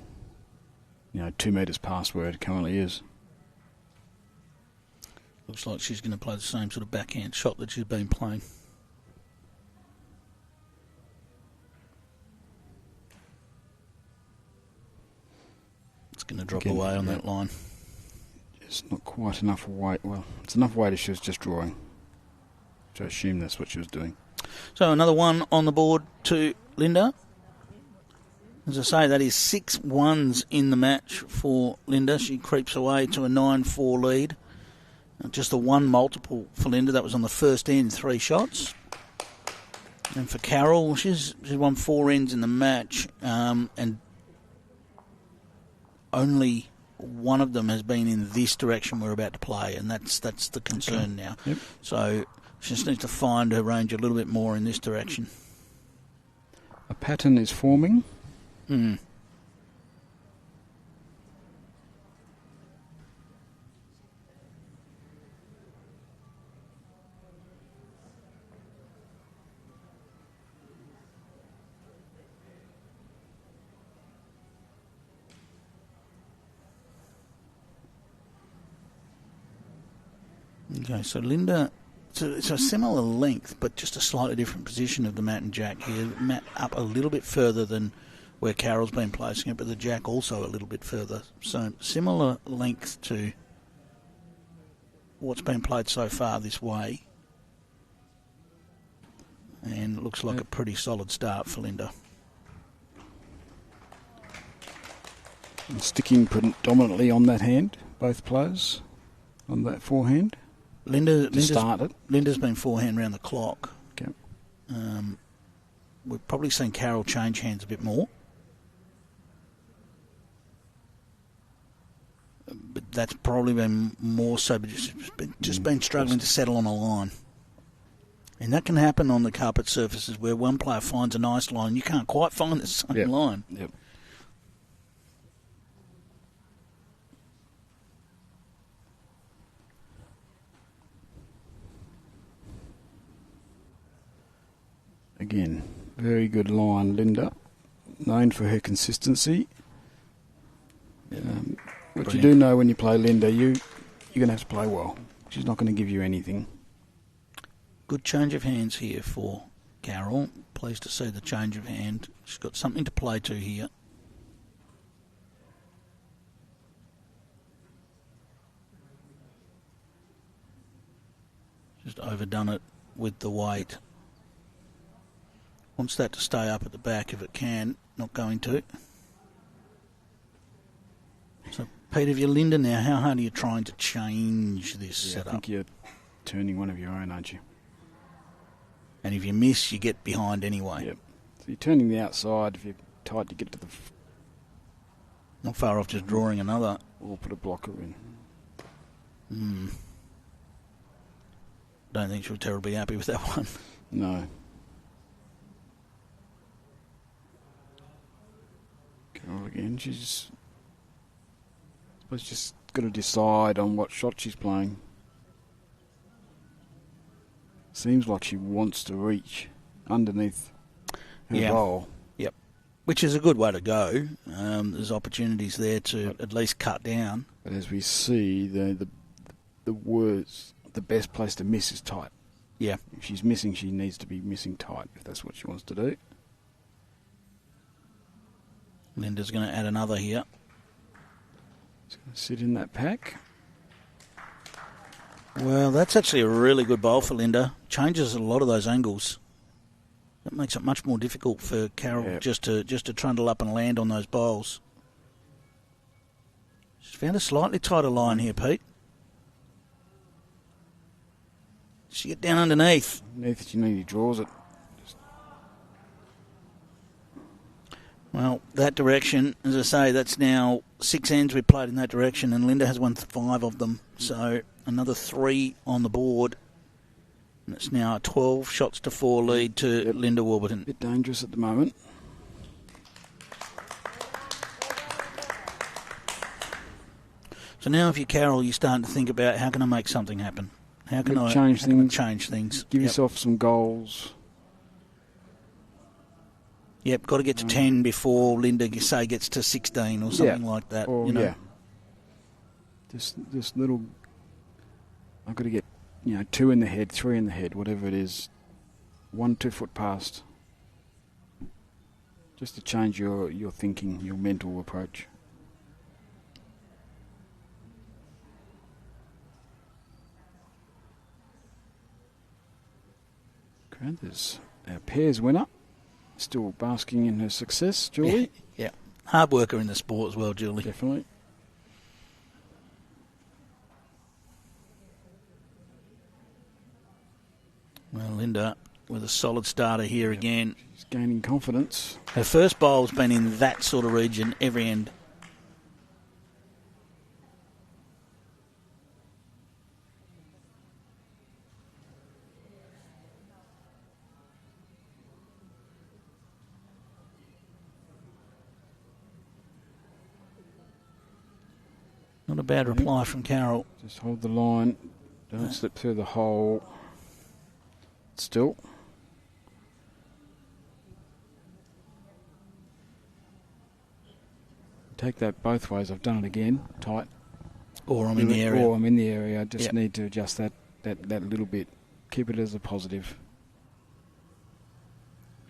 2 metres past where it currently is. Looks like she's going to play the same sort of backhand shot that she's been playing. It's going to drop away on that line. It's not quite enough weight. Well, it's enough weight if she was just drawing. So I assume that's what she was doing. So another one on the board to Linda. As I say, that is 6 ones in the match for Linda. She creeps away to a 9-4 lead. Just the one multiple for Linda. That was on the first end, 3 shots. And for Carol, she's won 4 ends in the match, and only one of them has been in this direction we're about to play, and that's the concern now. Yep. So she just needs to find her range a little bit more in this direction. A pattern is forming. Mm. Okay, so Linda, it's a similar length, but just a slightly different position of the mat and jack here. Mat up a little bit further than where Carol's been placing it, but the jack also a little bit further. So similar length to what's been played so far this way. And it looks like a pretty solid start for Linda. And sticking predominantly on that hand, both players, on that forehand. Linda's been forehand round the clock. Okay. We've probably seen Carol change hands a bit more. But that's probably been more so, but just been struggling to settle on a line. And that can happen on the carpet surfaces where one player finds a nice line, you can't quite find the same line. Yep. Again, very good line, Linda. Known for her consistency. But you do know when you play Linda, you're going to have to play well. She's not going to give you anything. Good change of hands here for Carol. Pleased to see the change of hand. She's got something to play to here. Just overdone it with the weight. Wants that to stay up at the back if it can. Not going to. So, Pete, if you're Linda now, how hard are you trying to change this setup? I think you're turning one of your own, aren't you? And if you miss, you get behind anyway. Yep. So you're turning the outside. If you're tight, you get to the... Not far off just drawing another. Or put a blocker in. Don't think she'll terribly happy with that one. No. Carol again. She's just got to decide on what shot she's playing. Seems like she wants to reach underneath her bowl. Yep. Which is a good way to go. There's opportunities there to at least cut down. But as we see, the best place to miss is tight. Yeah. If she's missing, she needs to be missing tight, if that's what she wants to do. Linda's going to add another here. She's going to sit in that pack. Well, that's actually a really good bowl for Linda. Changes a lot of those angles. That makes it much more difficult for Carol just to trundle up and land on those bowls. She's found a slightly tighter line here, Pete. She get down underneath. Underneath, she nearly draws it. Well, that direction, as I say, that's now 6 ends we've played in that direction, and Linda has won 5 of them. So another 3 on the board. And it's now a 12 shots to 4 lead to Linda Warburton. Bit dangerous at the moment. So now if you're Carol, you're starting to think about how can I make something happen? How can I change things? Give yourself some goals. Yep, got to get to 10 before Linda, say, gets to 16 or something like that. Or, you know? Yeah. Just little... I've got to get, 2 in the head, 3 in the head, whatever it is. 1 2-foot past. Just to change your thinking, your mental approach. Great, there's our pairs winner. Still basking in her success, Julie. Yeah. Hard worker in the sport as well, Julie. Definitely. Well, Linda with a solid starter here again. She's gaining confidence. Her first bowl's been in that sort of region every end. Not a bad reply from Carol. Just hold the line. Don't slip through the hole. Still. Take that both ways. I've done it again. Tight. Or I'm in the area. Or I'm in the area. I just need to adjust that little bit. Keep it as a positive.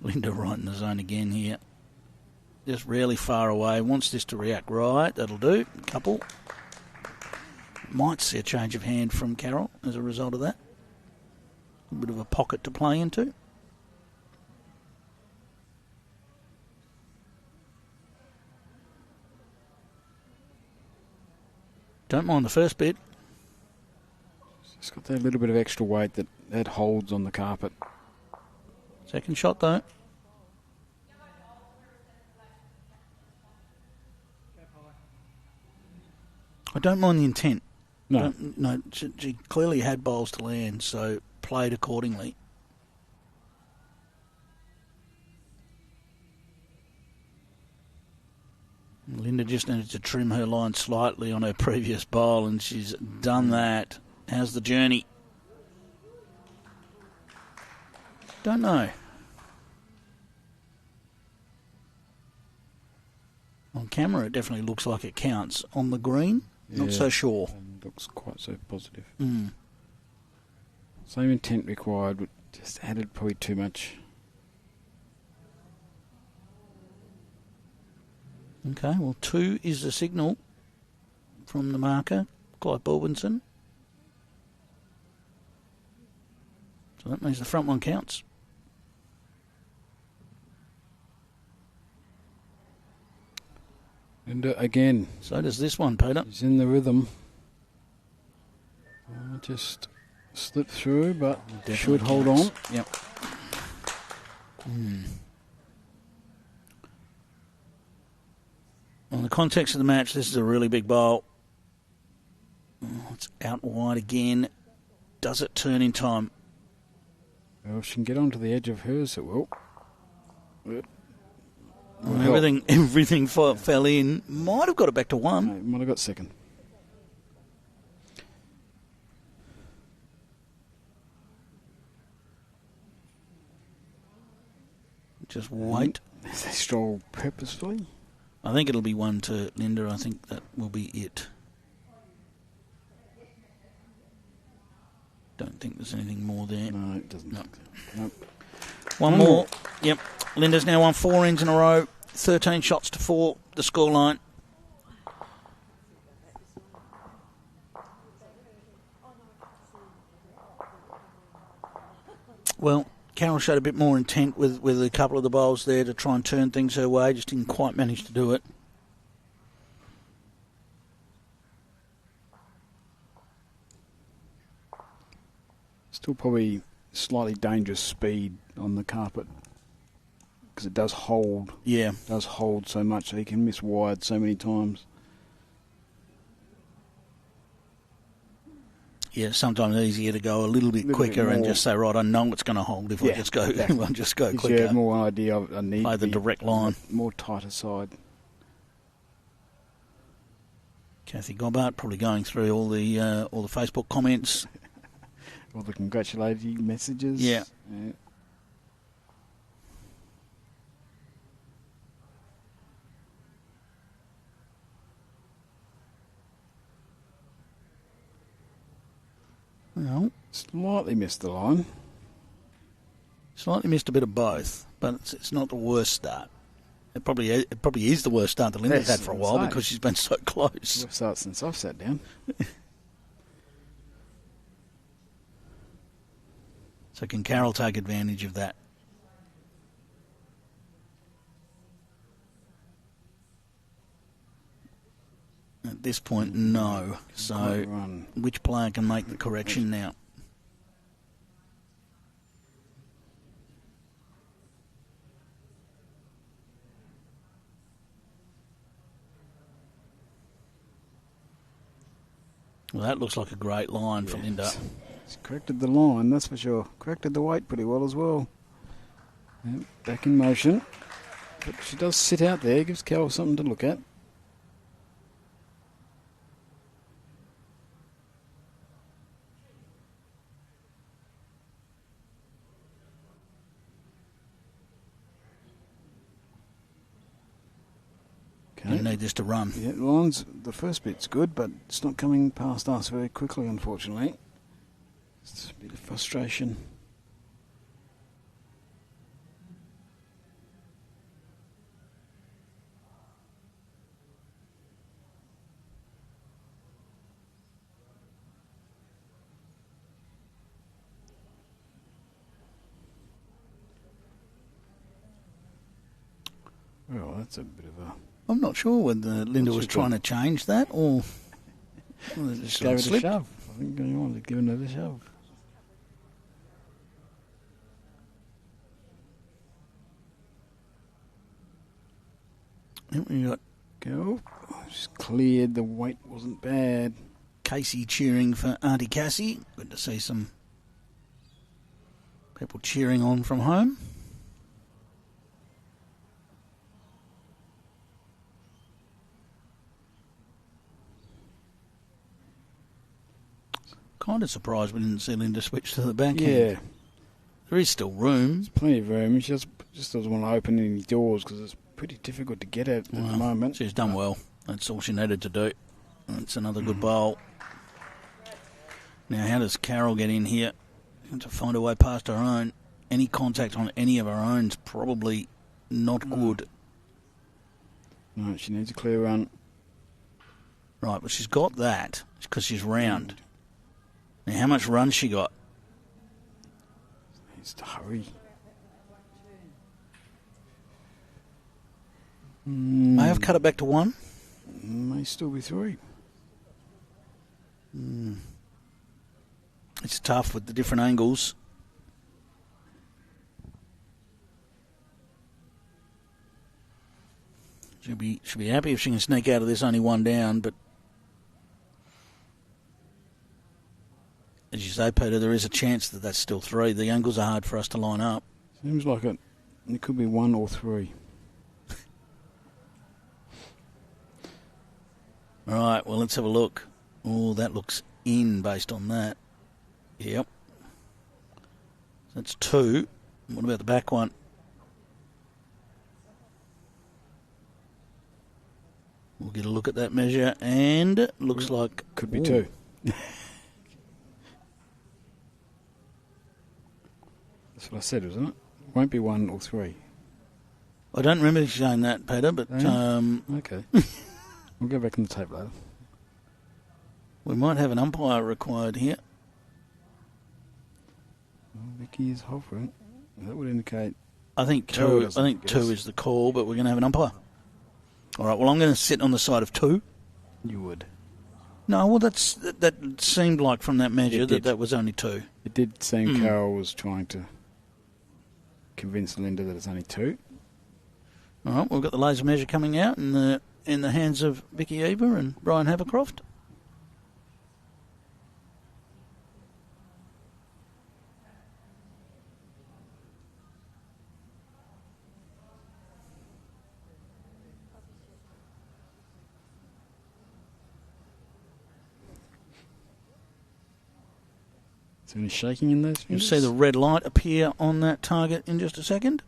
Linda right in the zone again here. Just really far away. Wants this to react right. That'll do. Couple. Might see a change of hand from Carol as a result of that. A bit of a pocket to play into. Don't mind the first bit. It's got that little bit of extra weight that holds on the carpet. Second shot though. I don't mind the intent. No. No, she clearly had bowls to land, so played accordingly. Linda just needed to trim her line slightly on her previous bowl, and she's done that. How's the journey? Don't know. On camera, it definitely looks like it counts. On the green, not so sure. Looks quite so positive. Mm. Same intent required, but just added probably too much. Okay, well, 2 is the signal from the marker, Clive Bulbinson. So that means the front one counts. And again. So does this one, Peter. He's in the rhythm. Just slip through, but Definitely should hold counts. on. Yep. In the context of the match, this is a really big bowl. Oh, it's out wide again. Does it turn in time? Well, if she can get onto the edge of hers, it will. Well, everything fell in. Might have got it back to 1. No, might have got second. Just wait. They stroll purposefully. I think it'll be 1 to Linda. I think that will be it. Don't think there's anything more there. No, it doesn't. No. Nope. One more. Yep. Linda's now won 4 ends in a row. 13 shots to 4, the scoreline. Well, Carol showed a bit more intent with a couple of the bowls there to try and turn things her way. Just didn't quite manage to do it. Still probably slightly dangerous speed on the carpet because it does hold. Yeah. It does hold so much, so you can miss wide so many times. Yeah, sometimes easier to go a little bit quicker and just say, right, I know it's going to hold if I just go, exactly. I'll just go Gives quicker. you more idea of a need Play to the be direct line. more tighter side. Kathy Gobbart probably going through all the Facebook comments. All the congratulatory messages. Yeah. Well, Slightly missed the line. slightly missed a bit of both, but it's not the worst start. It probably is the worst start that Linda's had for a while because she's been so close. Worst start since I've sat down. So can Carol take advantage of that? At this point, no. So which player can make the correction now? Well, that looks like a great line for Linda. She's corrected the line, that's for sure. Corrected the weight pretty well as well. Yep, back in motion. But she does sit out there, gives Carol something to look at. You need this to run. Yeah, the first bit's good, but it's not coming past us very quickly, unfortunately. It's a bit of frustration. Well, that's a bit of a... I'm not sure whether Linda was trying to change that or just gave it a shove. I think you wanted to give it a shove. We got go. Just cleared. The weight wasn't bad. Casey cheering for Auntie Cassie. Good to see some people cheering on from home. Kind of surprised we didn't see Linda switch to the backhand. Yeah. There is still room. There's plenty of room. She just doesn't want to open any doors because it's pretty difficult to get at the moment. She's done well. That's all she needed to do. That's another good bowl. Now, how does Carol get in here? To find a way past her own. Any contact on any of her own's probably not good. No, she needs a clear run. Right, but she's got that because she's round. Now, how much run she got? Needs to hurry. May have cut it back to 1. May still be 3. It's tough with the different angles. She'll be happy if she can sneak out of this only 1 down, but as you say, Peter, there is a chance that that's still 3. The angles are hard for us to line up. Seems like it could be 1 or 3. All right, well, let's have a look. Oh, that looks in based on that. Yep. That's 2. What about the back one? We'll get a look at that measure, and it looks like... Could be 2. That's what I said, wasn't it? Won't be 1 or 3. I don't remember you saying that, Peter, but... Okay. We'll go back on the tape later. We might have an umpire required here. Well, Vicky is hovering. That would indicate... I think 2 is the call, but we're going to have an umpire. All right, well, I'm going to sit on the side of 2. You would. No, well, that seemed like from that measure that was only 2. It did seem Carol was trying to convince Linda that it's only 2. All right, we've got the laser measure coming out in the hands of Vicky Eber and Brian Havercroft. Is there any shaking in those You'll fingers? see the red light appear on that target in just a second.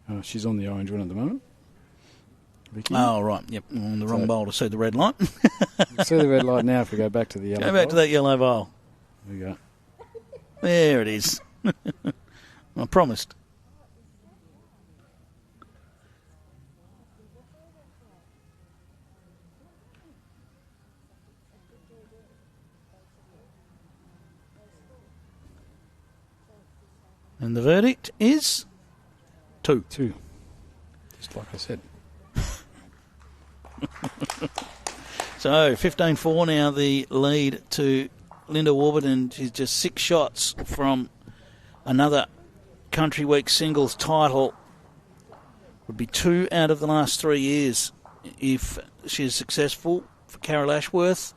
Oh, she's on the orange one at the moment. Vicky. Oh, right. Yep. I'm on the wrong bowl to see the red light. You see the red light now if we go back to the yellow Go back to bowl? that yellow bowl. There we go. There it is. I promised. And the verdict is 2. 2. Just like I said. So 15-4 now, the lead to Linda Warburton. She's just 6 shots from another Country Week singles title. Would be 2 out of the last 3 years if she is successful for Carol Ashworth.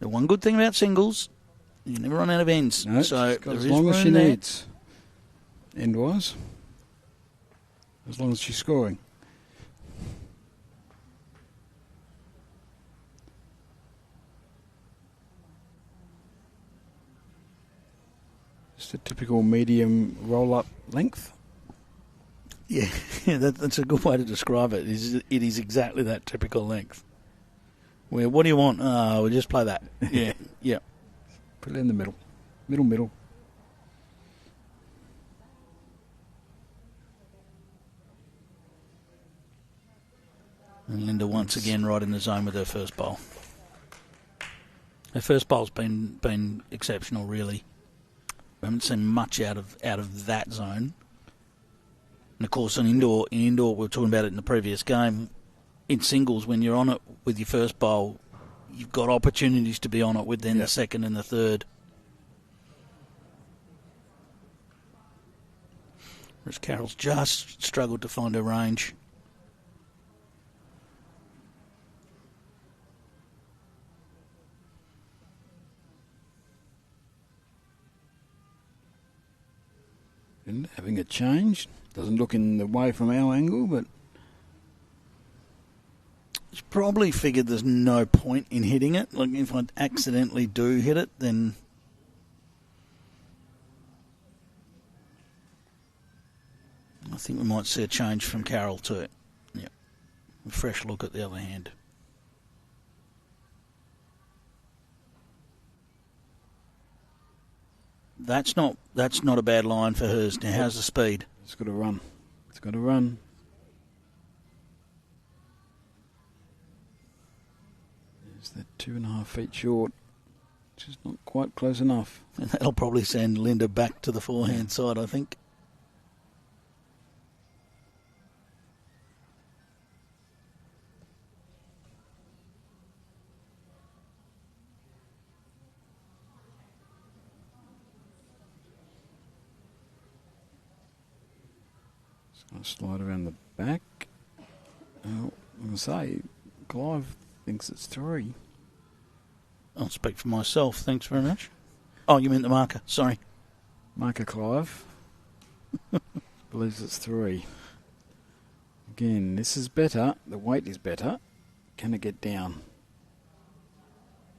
The one good thing about singles, you never run out of ends. No, so she's got there as is long as room she there. needs. End-wise. As long as she's scoring. Just a typical medium roll-up length. Yeah, that's a good way to describe it. It is exactly that typical length. Where, what do you want? We'll just play that. Yeah, yeah. Put it in the middle. Middle. And Linda once again right in the zone with her first bowl. Her first bowl's been exceptional, really. We haven't seen much out of that zone. And of course, in indoor, we were talking about it in the previous game. In singles, when you're on it with your first bowl, you've got opportunities to be on it with then the second and the third. Whereas Carol's just struggled to find her range. And having a change. Doesn't look in the way from our angle, but It's probably figured there's no point in hitting it. Like, if I accidentally do hit it, then I think we might see a change from Carol too. Yeah, a fresh look at the other hand. That's not a bad line for hers. Now, how's the speed? it's got to run. It's got to run. There's that 2.5 feet short, which is not quite close enough. And that'll probably send Linda back to the forehand side, I think. Going to slide around the back. Oh, I'm going to say, Clive thinks it's 3. I'll speak for myself. Thanks very much. Oh, you meant the marker. Sorry. Marker Clive believes it's 3. Again, this is better. The weight is better. Can it get down?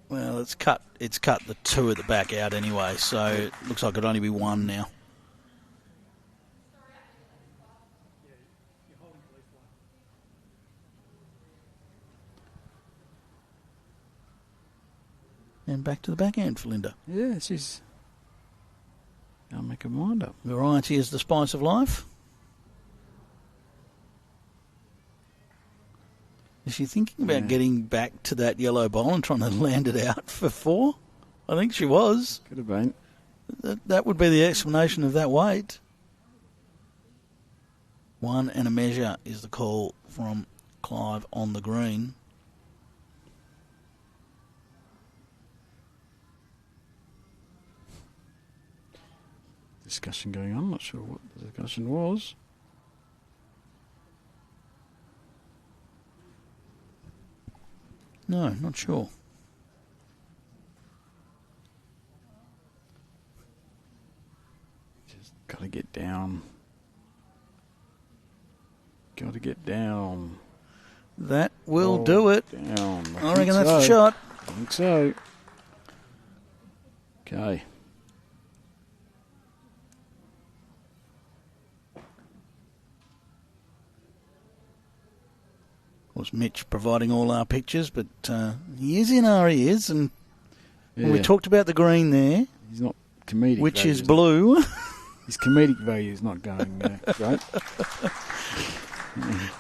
Well, it's cut the 2 at the back out anyway, so it looks like it'd only be 1 now. And back to the backhand for Linda. Yeah, she's... I'll make her mind up. Variety is the spice of life. Is she thinking about getting back to that yellow bowl and trying to land it out for 4? I think she was. Could have been. That would be the explanation of that weight. 1 and a measure is the call from Clive on the green. Discussion going on. Not sure what the discussion was. No, not sure. Just got to get down. Got to get down. That will do it. Down. I reckon that's a shot. I think so. Okay. Was Mitch providing all our pictures, but he is in our ears, and when we Yeah. talked about the green there, He's not comedic. which value, is blue. His comedic value is not going great.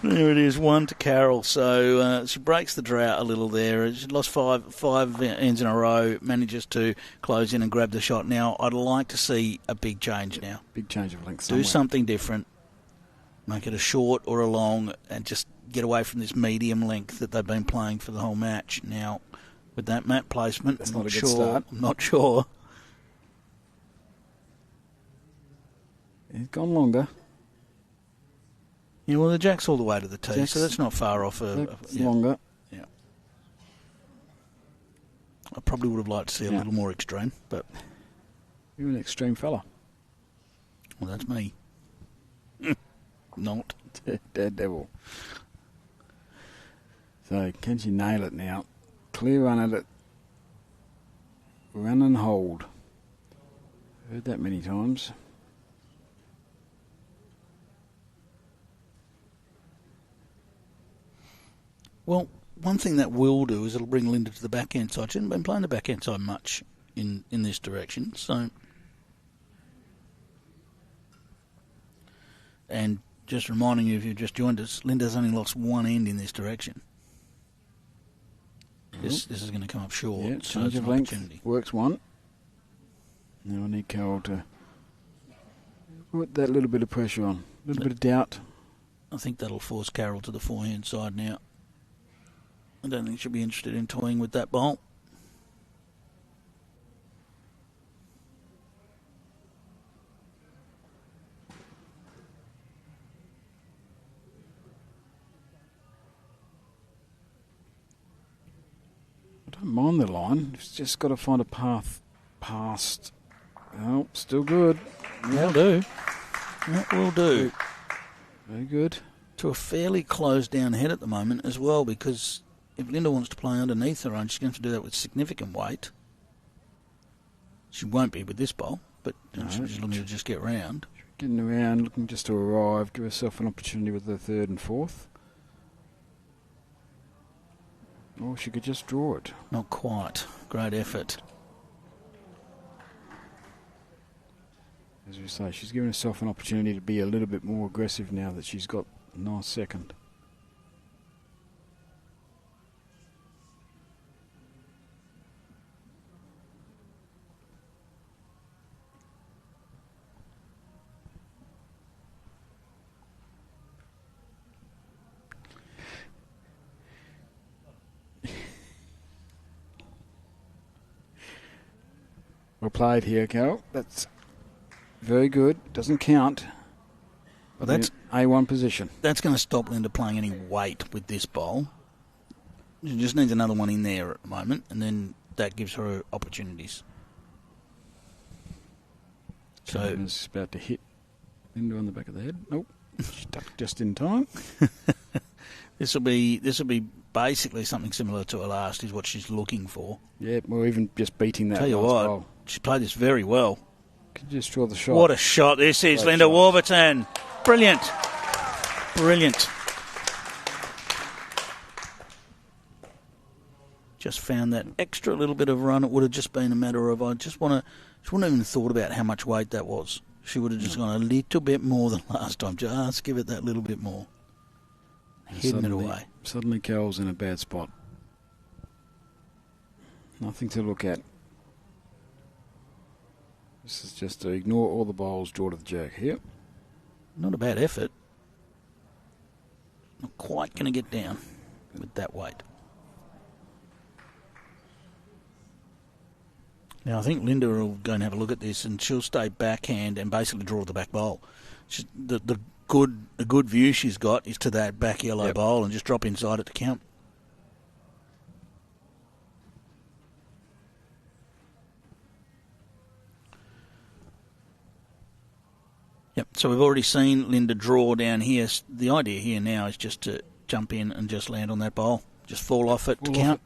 There it is, 1 to Carol. So she breaks the drought a little there. She lost five ends in a row, manages to close in and grab the shot. Now, I'd like to see a big change now. Big change of length Do somewhere. something different. Make it a short or a long and just get away from this medium length that they've been playing for the whole match. Now, with that mat placement, That's I'm not a good sure. start. I'm not sure. He's gone longer. Yeah, well, the jack's all the way to the tee, Jack's- so that's not far off. That's Yeah. longer. Yeah. I probably would have liked to see a Yeah. little more extreme, but You're an extreme fella. well, that's me. Not. Daredevil. So, can she nail it now? Clear run at it. Run and hold. Heard that many times. Well, one thing that will do is it'll bring Linda to the backhand side. She hasn't been playing the backhand side much in this direction, so. And just reminding you, if you've just joined us, Linda's only lost one end in this direction. This is going to come up short. Yeah, so change it's of an length. opportunity. Works one. Now I need Carol to put that little bit of pressure on. A little bit of doubt. I think that'll force Carol to the forehand side now. I don't think she'll be interested in toying with that ball. I don't mind the line. It's just got to find a path past. Oh, still good. That'll do. That will do. Very good. To a fairly closed down head at the moment as well, because if Linda wants to play underneath her own, she's going to have to do that with significant weight. She won't be with this bowl, but she's looking to just get round. Getting around, looking just to arrive, give herself an opportunity with the third and fourth. Or she could just draw it. Not quite. Great effort. As we say, she's given herself an opportunity to be a little bit more aggressive now that she's got a nice second. Well played here, Carol. That's very good. Doesn't count. Well, that's A1 position. That's going to stop Linda playing any weight with this bowl. She just needs another one in there at the moment, and then that gives her opportunities. So Is about to hit Linda on the back of the head. Nope. She ducked just in time. this will be basically something similar to her last, is what she's looking for. Yeah, or even just beating that Tell you last what, bowl. she played this very well. Could you just draw the shot? What a shot this is, Great Linda shot. Warburton. Brilliant. Brilliant. Just found that extra little bit of run. It would have just been a matter of, she wouldn't have even thought about how much weight that was. She would have just gone a little bit more than last time. Just give it that little bit more. Hidden it away. Suddenly Carol's in a bad spot. Nothing to look at. This is just to ignore all the bowls, draw to the jack here. Not a bad effort. Not quite going to get down with that weight. Now, I think Linda will go and have a look at this, and she'll stay backhand and basically draw the back bowl. The good view she's got is to that back yellow bowl and just drop inside it to count. Yep, so we've already seen Linda draw down here. The idea here now is just to jump in and just land on that bowl. Just fall off it to Fall off count.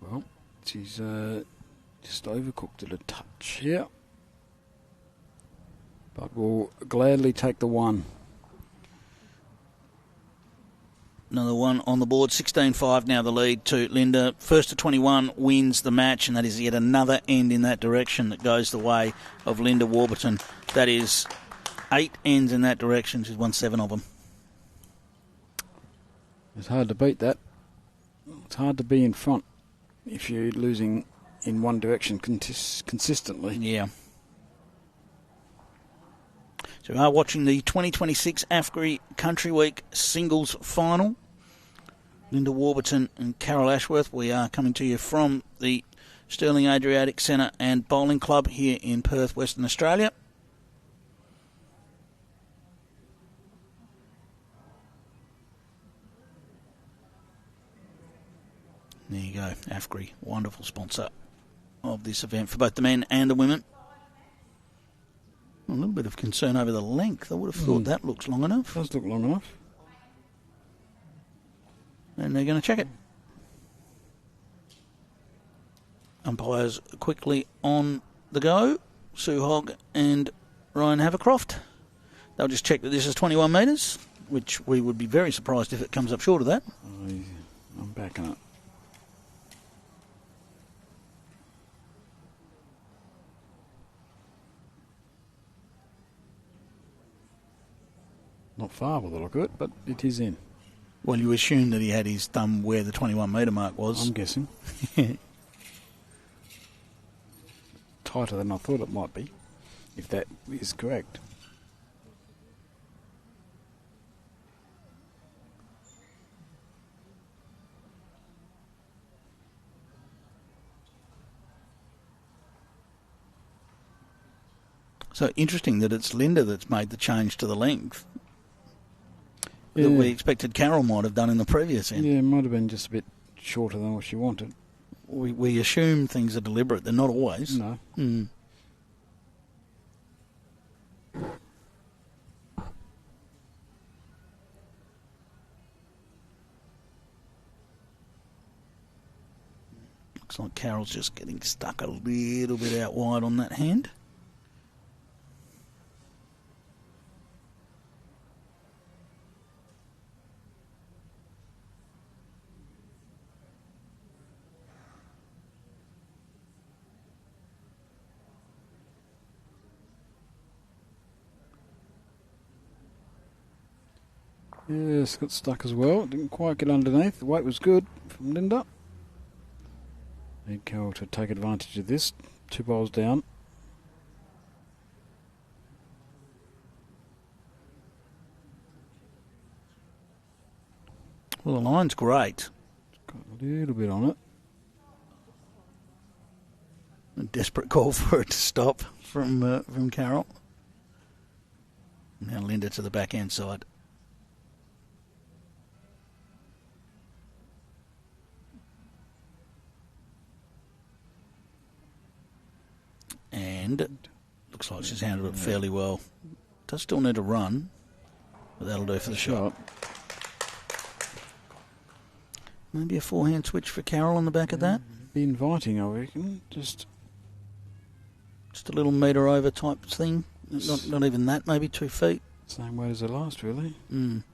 Well, she's just overcooked it a touch here. But we'll gladly take the one. Another one on the board, 16-5 now the lead to Linda. First to 21 wins the match, and that is yet another end in that direction that goes the way of Linda Warburton. That is 8 ends in that direction. She's won 7 of them. It's hard to beat that. It's hard to be in front if you're losing in one direction consistently. Yeah. So we are watching the 2026 AFGRI Country Week Singles Final. Linda Warburton and Carol Ashworth. We are coming to you from the Stirling Adriatic Centre and Bowling Club here in Perth, Western Australia. There you go, AFGRI, wonderful sponsor of this event for both the men and the women. A little bit of concern over the length. I would have thought that looks long enough. Does look long enough. And they're going to check it. Umpires quickly on the go. Sue Hogg and Ryan Havercroft. They'll just check that this is 21 metres, which we would be very surprised if it comes up short of that. I'm backing it. Not far by the look of it, but it is in. Well, you assume that he had his thumb where the 21 metre mark was. I'm guessing. Tighter than I thought it might be, if that is correct. So interesting that it's Linda that's made the change to the length that we expected Carol might have done in the previous end. Yeah, it might have been just a bit shorter than what she wanted. We assume things are deliberate. They're not always. No. Looks like Carol's just getting stuck a little bit out wide on that hand. Yes, got stuck as well. Didn't quite get underneath. The weight was good from Linda. Need Carol to take advantage of this. 2 bowls down. Well, the line's great. Got a little bit on it. A desperate call for it to stop from Carol. Now Linda to the backhand side. And looks like she's handled it fairly well. Does still need a run, but that'll do for the shot. Maybe a forehand switch for Carol on the back of that. Be inviting, I reckon. Just a little metre over type thing. Not even that, maybe 2 feet. Same weight as the last, really. Land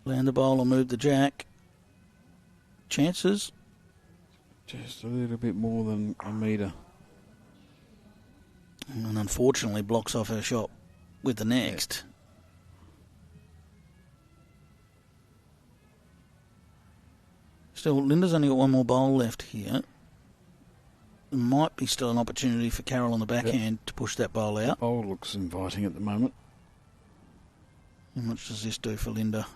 the bowl or move the jack. Chances. Just a little bit more than a metre. And unfortunately blocks off her shot with the next. Still, Linda's only got one more bowl left here. There might be still an opportunity for Carol on the backhand to push that bowl out. The bowl looks inviting at the moment. How much does this do for Linda?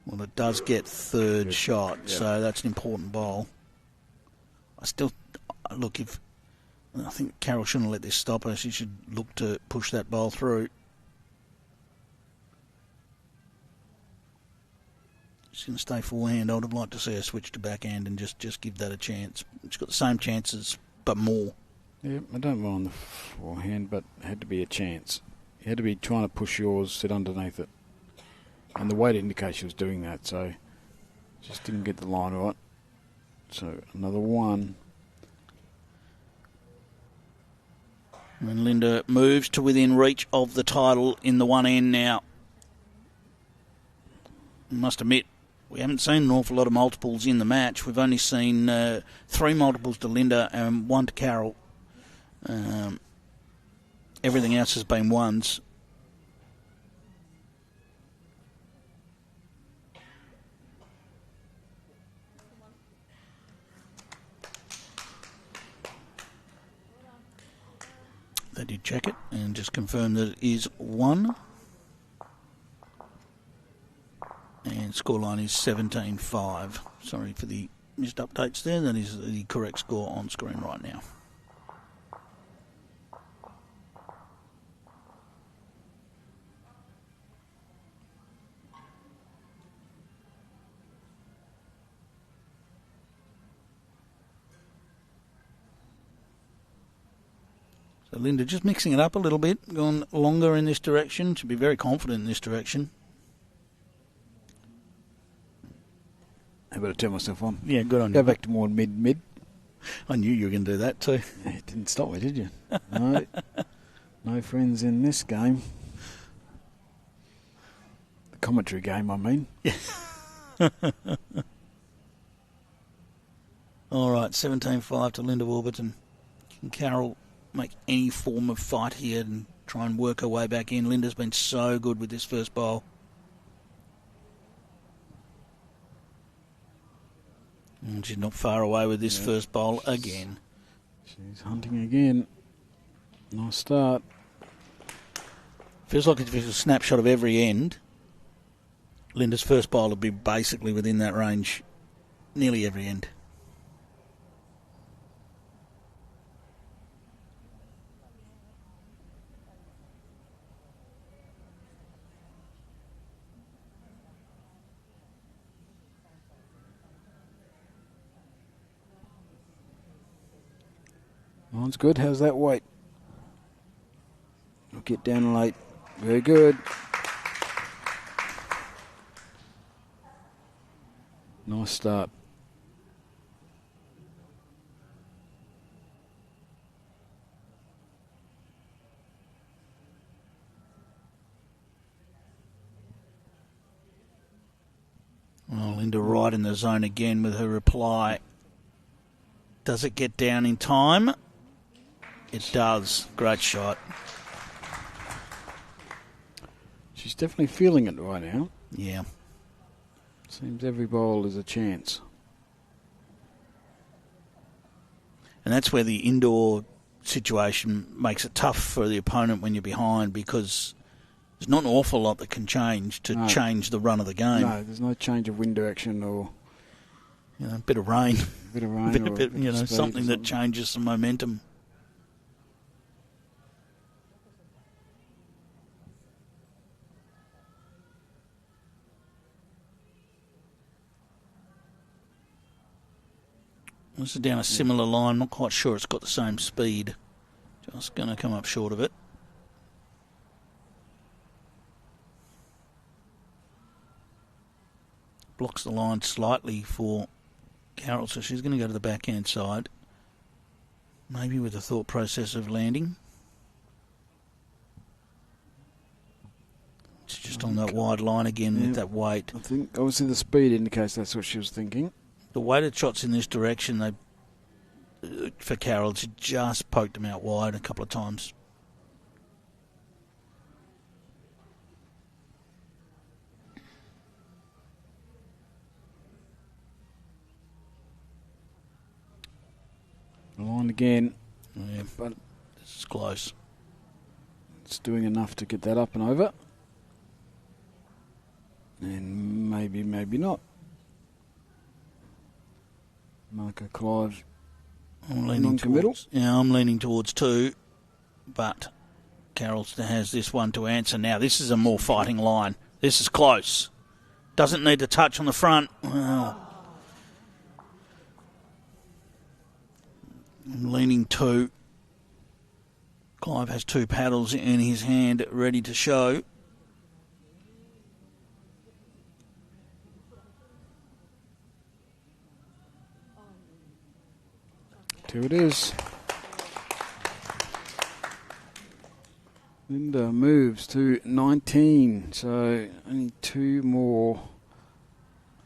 Well, it does get third Good. shot, Yeah. so that's an important bowl. I think Carroll shouldn't let this stop her. She should look to push that bowl through. She's going to stay forehand. I would have liked to see her switch to backhand and just give that a chance. She's got the same chances, but more. Yeah, I don't mind the forehand, but it had to be a chance. You had to be trying to push yours, sit underneath it. And the weight indicates she was doing that, so just didn't get the line right. So another one. And Linda moves to within reach of the title in the one end now. I must admit, we haven't seen an awful lot of multiples in the match. We've only seen 3 multiples to Linda and 1 to Carroll. Everything else has been ones. They did check it and just confirm that it is 1. And scoreline is 17-5. Sorry for the missed updates there. That is the correct score on screen right now. So Linda just mixing it up a little bit, going longer in this direction. Should be very confident in this direction. I better turn myself on. Yeah, good on Go you. back to more mid. I knew you were going to do that too. Yeah, it didn't stop me, did you? No. No friends in this game. The commentary game, I mean. All right, 17-5 to Linda Warburton. Can Carroll make any form of fight here and try and work her way back in? Linda's been so good with this first bowl. And she's not far away with this first bowl again. She's hunting again. Nice start. Feels like if it's a snapshot of every end, Linda's first bowl would be basically within that range, nearly every end. Line's good. How's that weight? We'll get down late. Very good. Nice start. Well, Linda right in the zone again with her reply. Does it get down in time? It does. Great shot. She's definitely feeling it right now. Yeah. Seems every bowl is a chance. And that's where the indoor situation makes it tough for the opponent when you're behind, because there's not an awful lot that can change to change the run of the game. No, there's no change of wind direction or A bit of rain. a bit of rain or a bit of speed something or that changes some momentum. This is down a similar line. Not quite sure it's got the same speed. Just going to come up short of it. Blocks the line slightly for Carroll, so she's going to go to the backhand side. Maybe with the thought process of landing. It's just on that wide line again with that weight. I think obviously the speed indicates that's what she was thinking. The weighted shots in this direction, for Carroll, she just poked them out wide a couple of times. The line again. Yeah, But this is close. it's doing enough to get that up and over. And maybe, maybe not. Marco Clive. I'm leaning towards, I'm leaning towards 2, but Carroll has this one to answer. Now, this is a more fighting line. This is close. Doesn't need to touch on the front. Well, I'm leaning 2. Clive has 2 paddles in his hand ready to show. Two it is. Linda moves to 19, so only 2 more.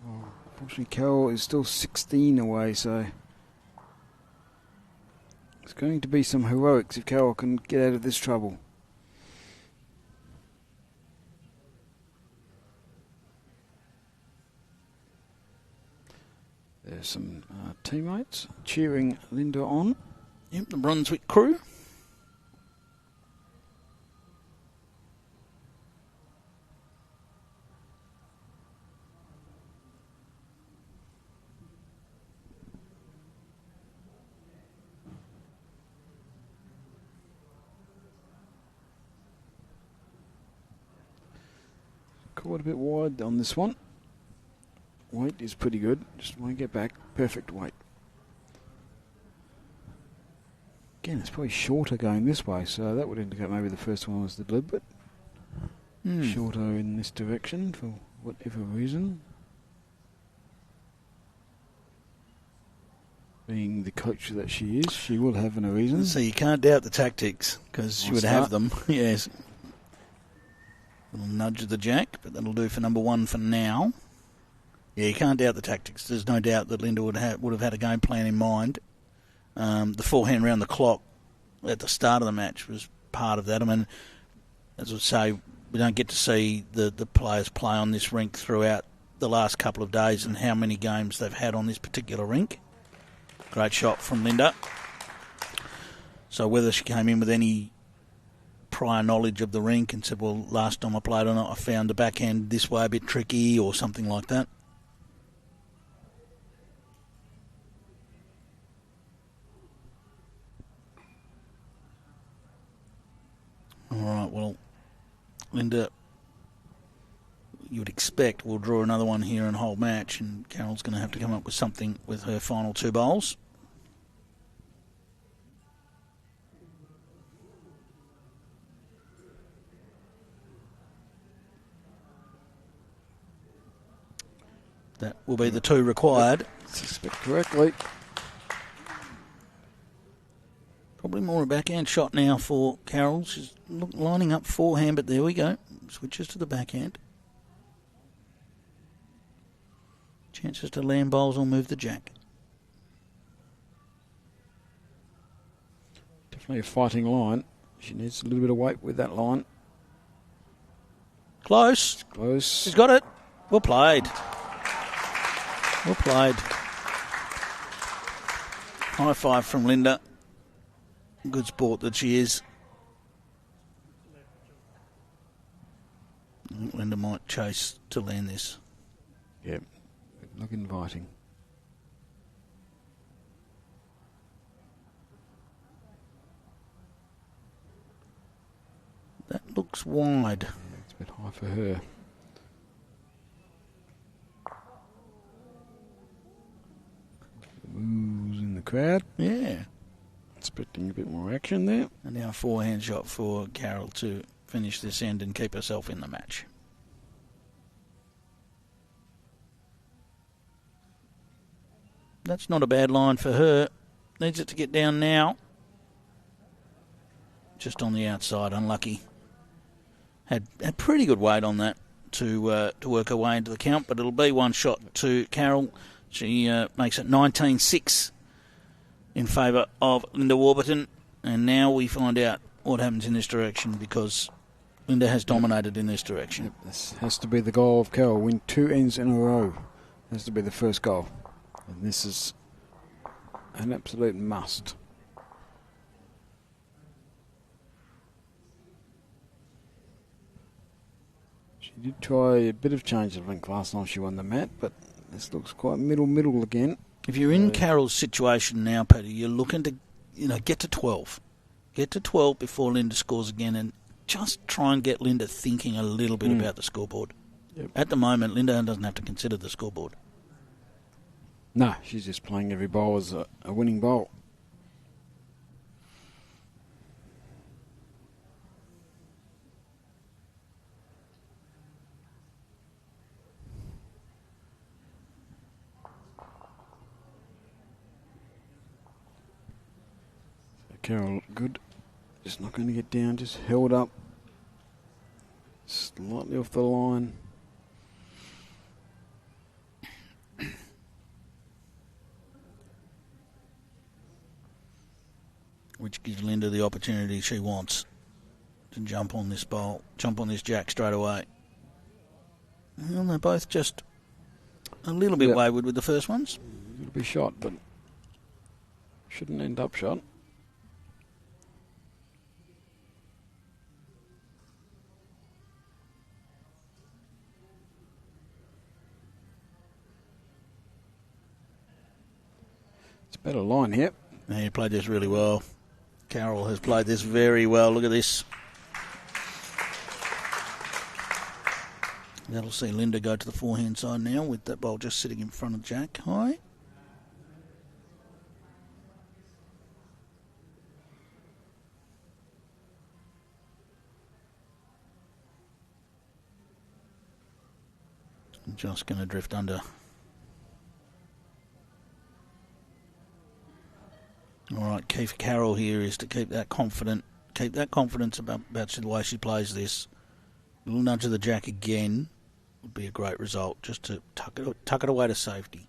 Oh, unfortunately, Carol is still 16 away, so it's going to be some heroics if Carol can get out of this trouble. There's some teammates cheering Linda on. Yep, the Brunswick crew. Quite a bit wide on this one. Weight is pretty good. Just want to get back. Perfect weight. Again, it's probably shorter going this way, so that would indicate maybe the first one was the deliberate. Shorter in this direction for whatever reason. Being the coach that she is, she will have a reason. So you can't doubt the tactics, because she would have them. Yes. Little nudge of the jack, but that'll do for number 1 for now. Yeah, you can't doubt the tactics. There's no doubt that Linda would have had a game plan in mind. The forehand round the clock at the start of the match was part of that. I mean, as I say, we don't get to see the players play on this rink throughout the last couple of days and how many games they've had on this particular rink. Great shot from Linda. So whether she came in with any prior knowledge of the rink and said, well, last time I played on it, I found the backhand this way a bit tricky or something like that. All right, well, Linda, you would expect, will draw another one here in whole match, and Carol's going to have to come up with something with her final 2 bowls. That will be the 2 required. Suspect correctly. Probably more a backhand shot now for Carol. She's lining up forehand, but there we go. Switches to the backhand. Chances to land bowls or move the jack. Definitely a fighting line. She needs a little bit of weight with that line. Close. Close. She's got it. Well played. Well played. High 5 from Linda. Good sport that she is. Linda might chase to land this. Yep. Look inviting. That looks wide. Yeah, it's a bit high for her. Moves in the crowd. Yeah. Expecting a bit more action there. And now a forehand shot for Carol to finish this end and keep herself in the match. That's not a bad line for her. Needs it to get down now. Just on the outside, unlucky. Had pretty good weight on that to work her way into the count, but it'll be 1 shot to Carol. She makes it 19-6 in favour of Linda Warburton. And now we find out what happens in this direction, because Linda has dominated in this direction. Yep, this has to be the goal of Carol. Win 2 ends in a row. Has to be the first goal. And this is an absolute must. She did try a bit of change of length last time she won the mat, but this looks quite middle again. If you're in Carol's situation now, Peter, you're looking to, get to 12. Get to 12 before Linda scores again, and just try and get Linda thinking a little bit about the scoreboard. Yep. At the moment, Linda doesn't have to consider the scoreboard. No, she's just playing every bowl as a winning bowl. Carol, good. Just not going to get down, just held up. Slightly off the line. Which gives Linda the opportunity she wants to jump on this bowl, jump on this jack straight away. Well, they're both just a little bit wayward with the first ones. It'll be shot, but shouldn't end up shot. Better line here. Yeah, he played this really well. Carol has played this very well. Look at this. That'll see Linda go to the forehand side now with that ball just sitting in front of Jack high. Just going to drift under. All right, key for Carol here is to keep that confidence about the way she plays this. A little nudge of the jack again would be a great result, just to tuck it away to safety.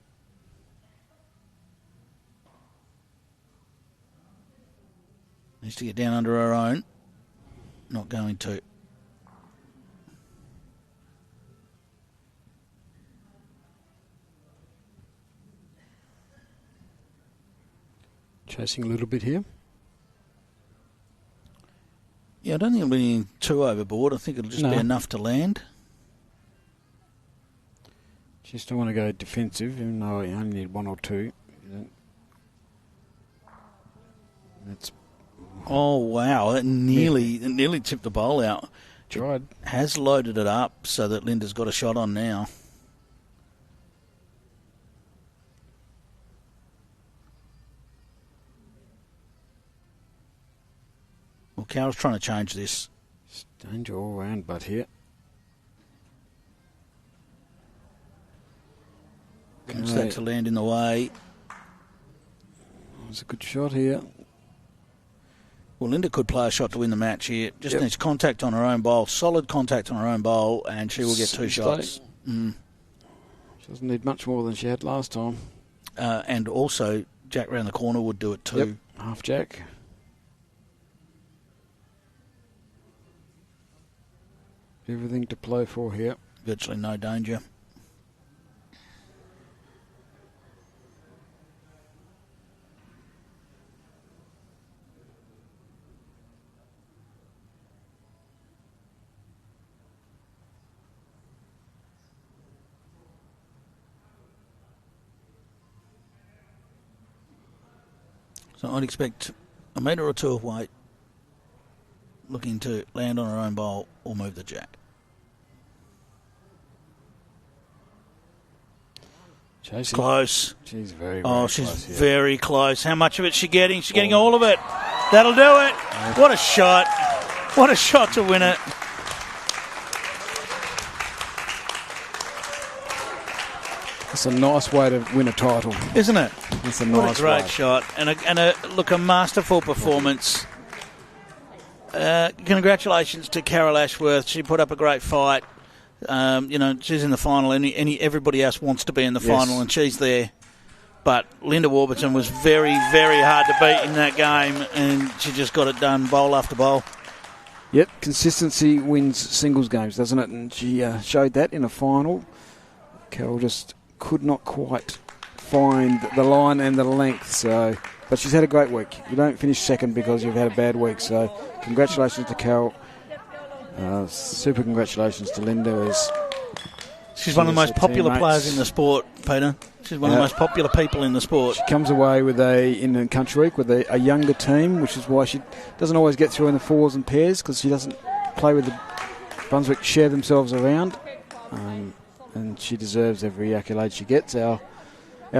Needs to get down under her own. Not going to. Chasing a little bit here. Yeah, I don't think it'll be too overboard. I think it'll just be enough to land. Just don't want to go defensive, even though you only need one or two. That's. Oh wow! It nearly tipped the bowl out. Tried. It has loaded it up so that Linda's got a shot on now. Well, Carol's trying to change this. It's danger all round, but here. Wants that to land in the way. It's a good shot here. Well, Linda could play a shot to win the match here. Just needs contact on her own bowl, solid contact on her own bowl, and she will get two shots. She doesn't need much more than she had last time. And also, jack round the corner would do it too. Yep. Half jack. Everything to play for here. Virtually no danger. So I'd expect a metre or two of weight looking to land on her own bowl or move the jack. Chasing. Close. She's very close. She's close, very close. How much of it she getting? She's getting all of it. That'll do it. What a shot. What a shot to win it. It's a nice way to win a title, isn't it? It's a nice great shot and a masterful performance. Congratulations to Carol Ashworth. She put up a great fight. She's in the final. Everybody else wants to be in the final, and she's there. But Linda Warburton was very, very hard to beat in that game, and she just got it done bowl after bowl. Yep, consistency wins singles games, doesn't it? And she showed that in a final. Carol just could not quite find the line and the length. But she's had a great week. You don't finish second because you've had a bad week. So congratulations to Carol. Super congratulations to Linda as she's one of the most popular teammates. players in the sport, Peter. She's one of the most popular people in the sport. She comes away in the country week with a younger team, which is why she doesn't always get through in the fours and pairs, because she doesn't play with the Brunswick, share themselves around, and she deserves every accolade she gets. Our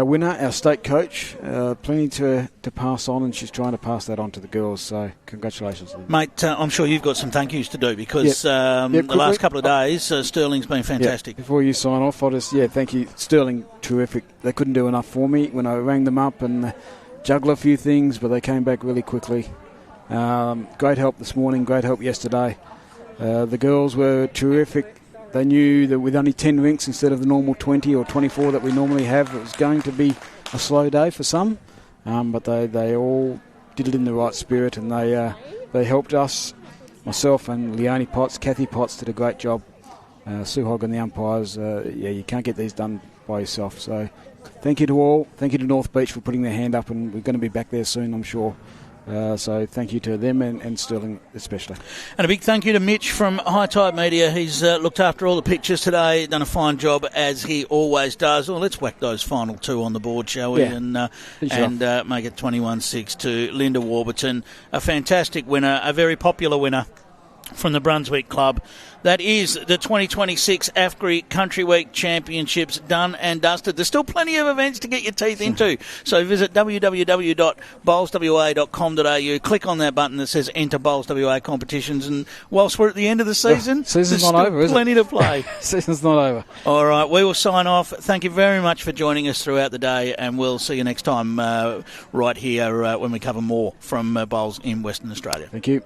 winner, our state coach, plenty to pass on, and she's trying to pass that on to the girls, so congratulations. Mate, I'm sure you've got some thank yous to do, because the last couple of days, Stirling's been fantastic. Before you sign off, I'll just, thank you. Stirling, terrific. They couldn't do enough for me when I rang them up and juggled a few things, but they came back really quickly. Great help this morning, great help yesterday. The girls were terrific. They knew that with only 10 rinks instead of the normal 20 or 24 that we normally have, it was going to be a slow day for some. But they all did it in the right spirit, and they helped us. Myself and Leonie Potts, Kathy Potts did a great job. Sue Hogg and the umpires, you can't get these done by yourself. So thank you to all. Thank you to North Beach for putting their hand up, and we're going to be back there soon, I'm sure. So thank you to them and Stirling especially. And a big thank you to Mitch from High Tide Media. He's looked after all the pictures today, done a fine job as he always does. Well, let's whack those final two on the board, shall we? Yeah. And make it 21-6 to Linda Warburton. A fantastic winner, a very popular winner from the Brunswick Club. That is the 2026 AFGRI Country Week Championships done and dusted. There's still plenty of events to get your teeth into. So visit www.bowlswa.com.au. Click on that button that says Enter Bowls WA competitions. And whilst we're at the end of the season, season's not over, is it? Plenty to play. Season's not over. All right, we will sign off. Thank you very much for joining us throughout the day, and we'll see you next time right here when we cover more from bowls in Western Australia. Thank you.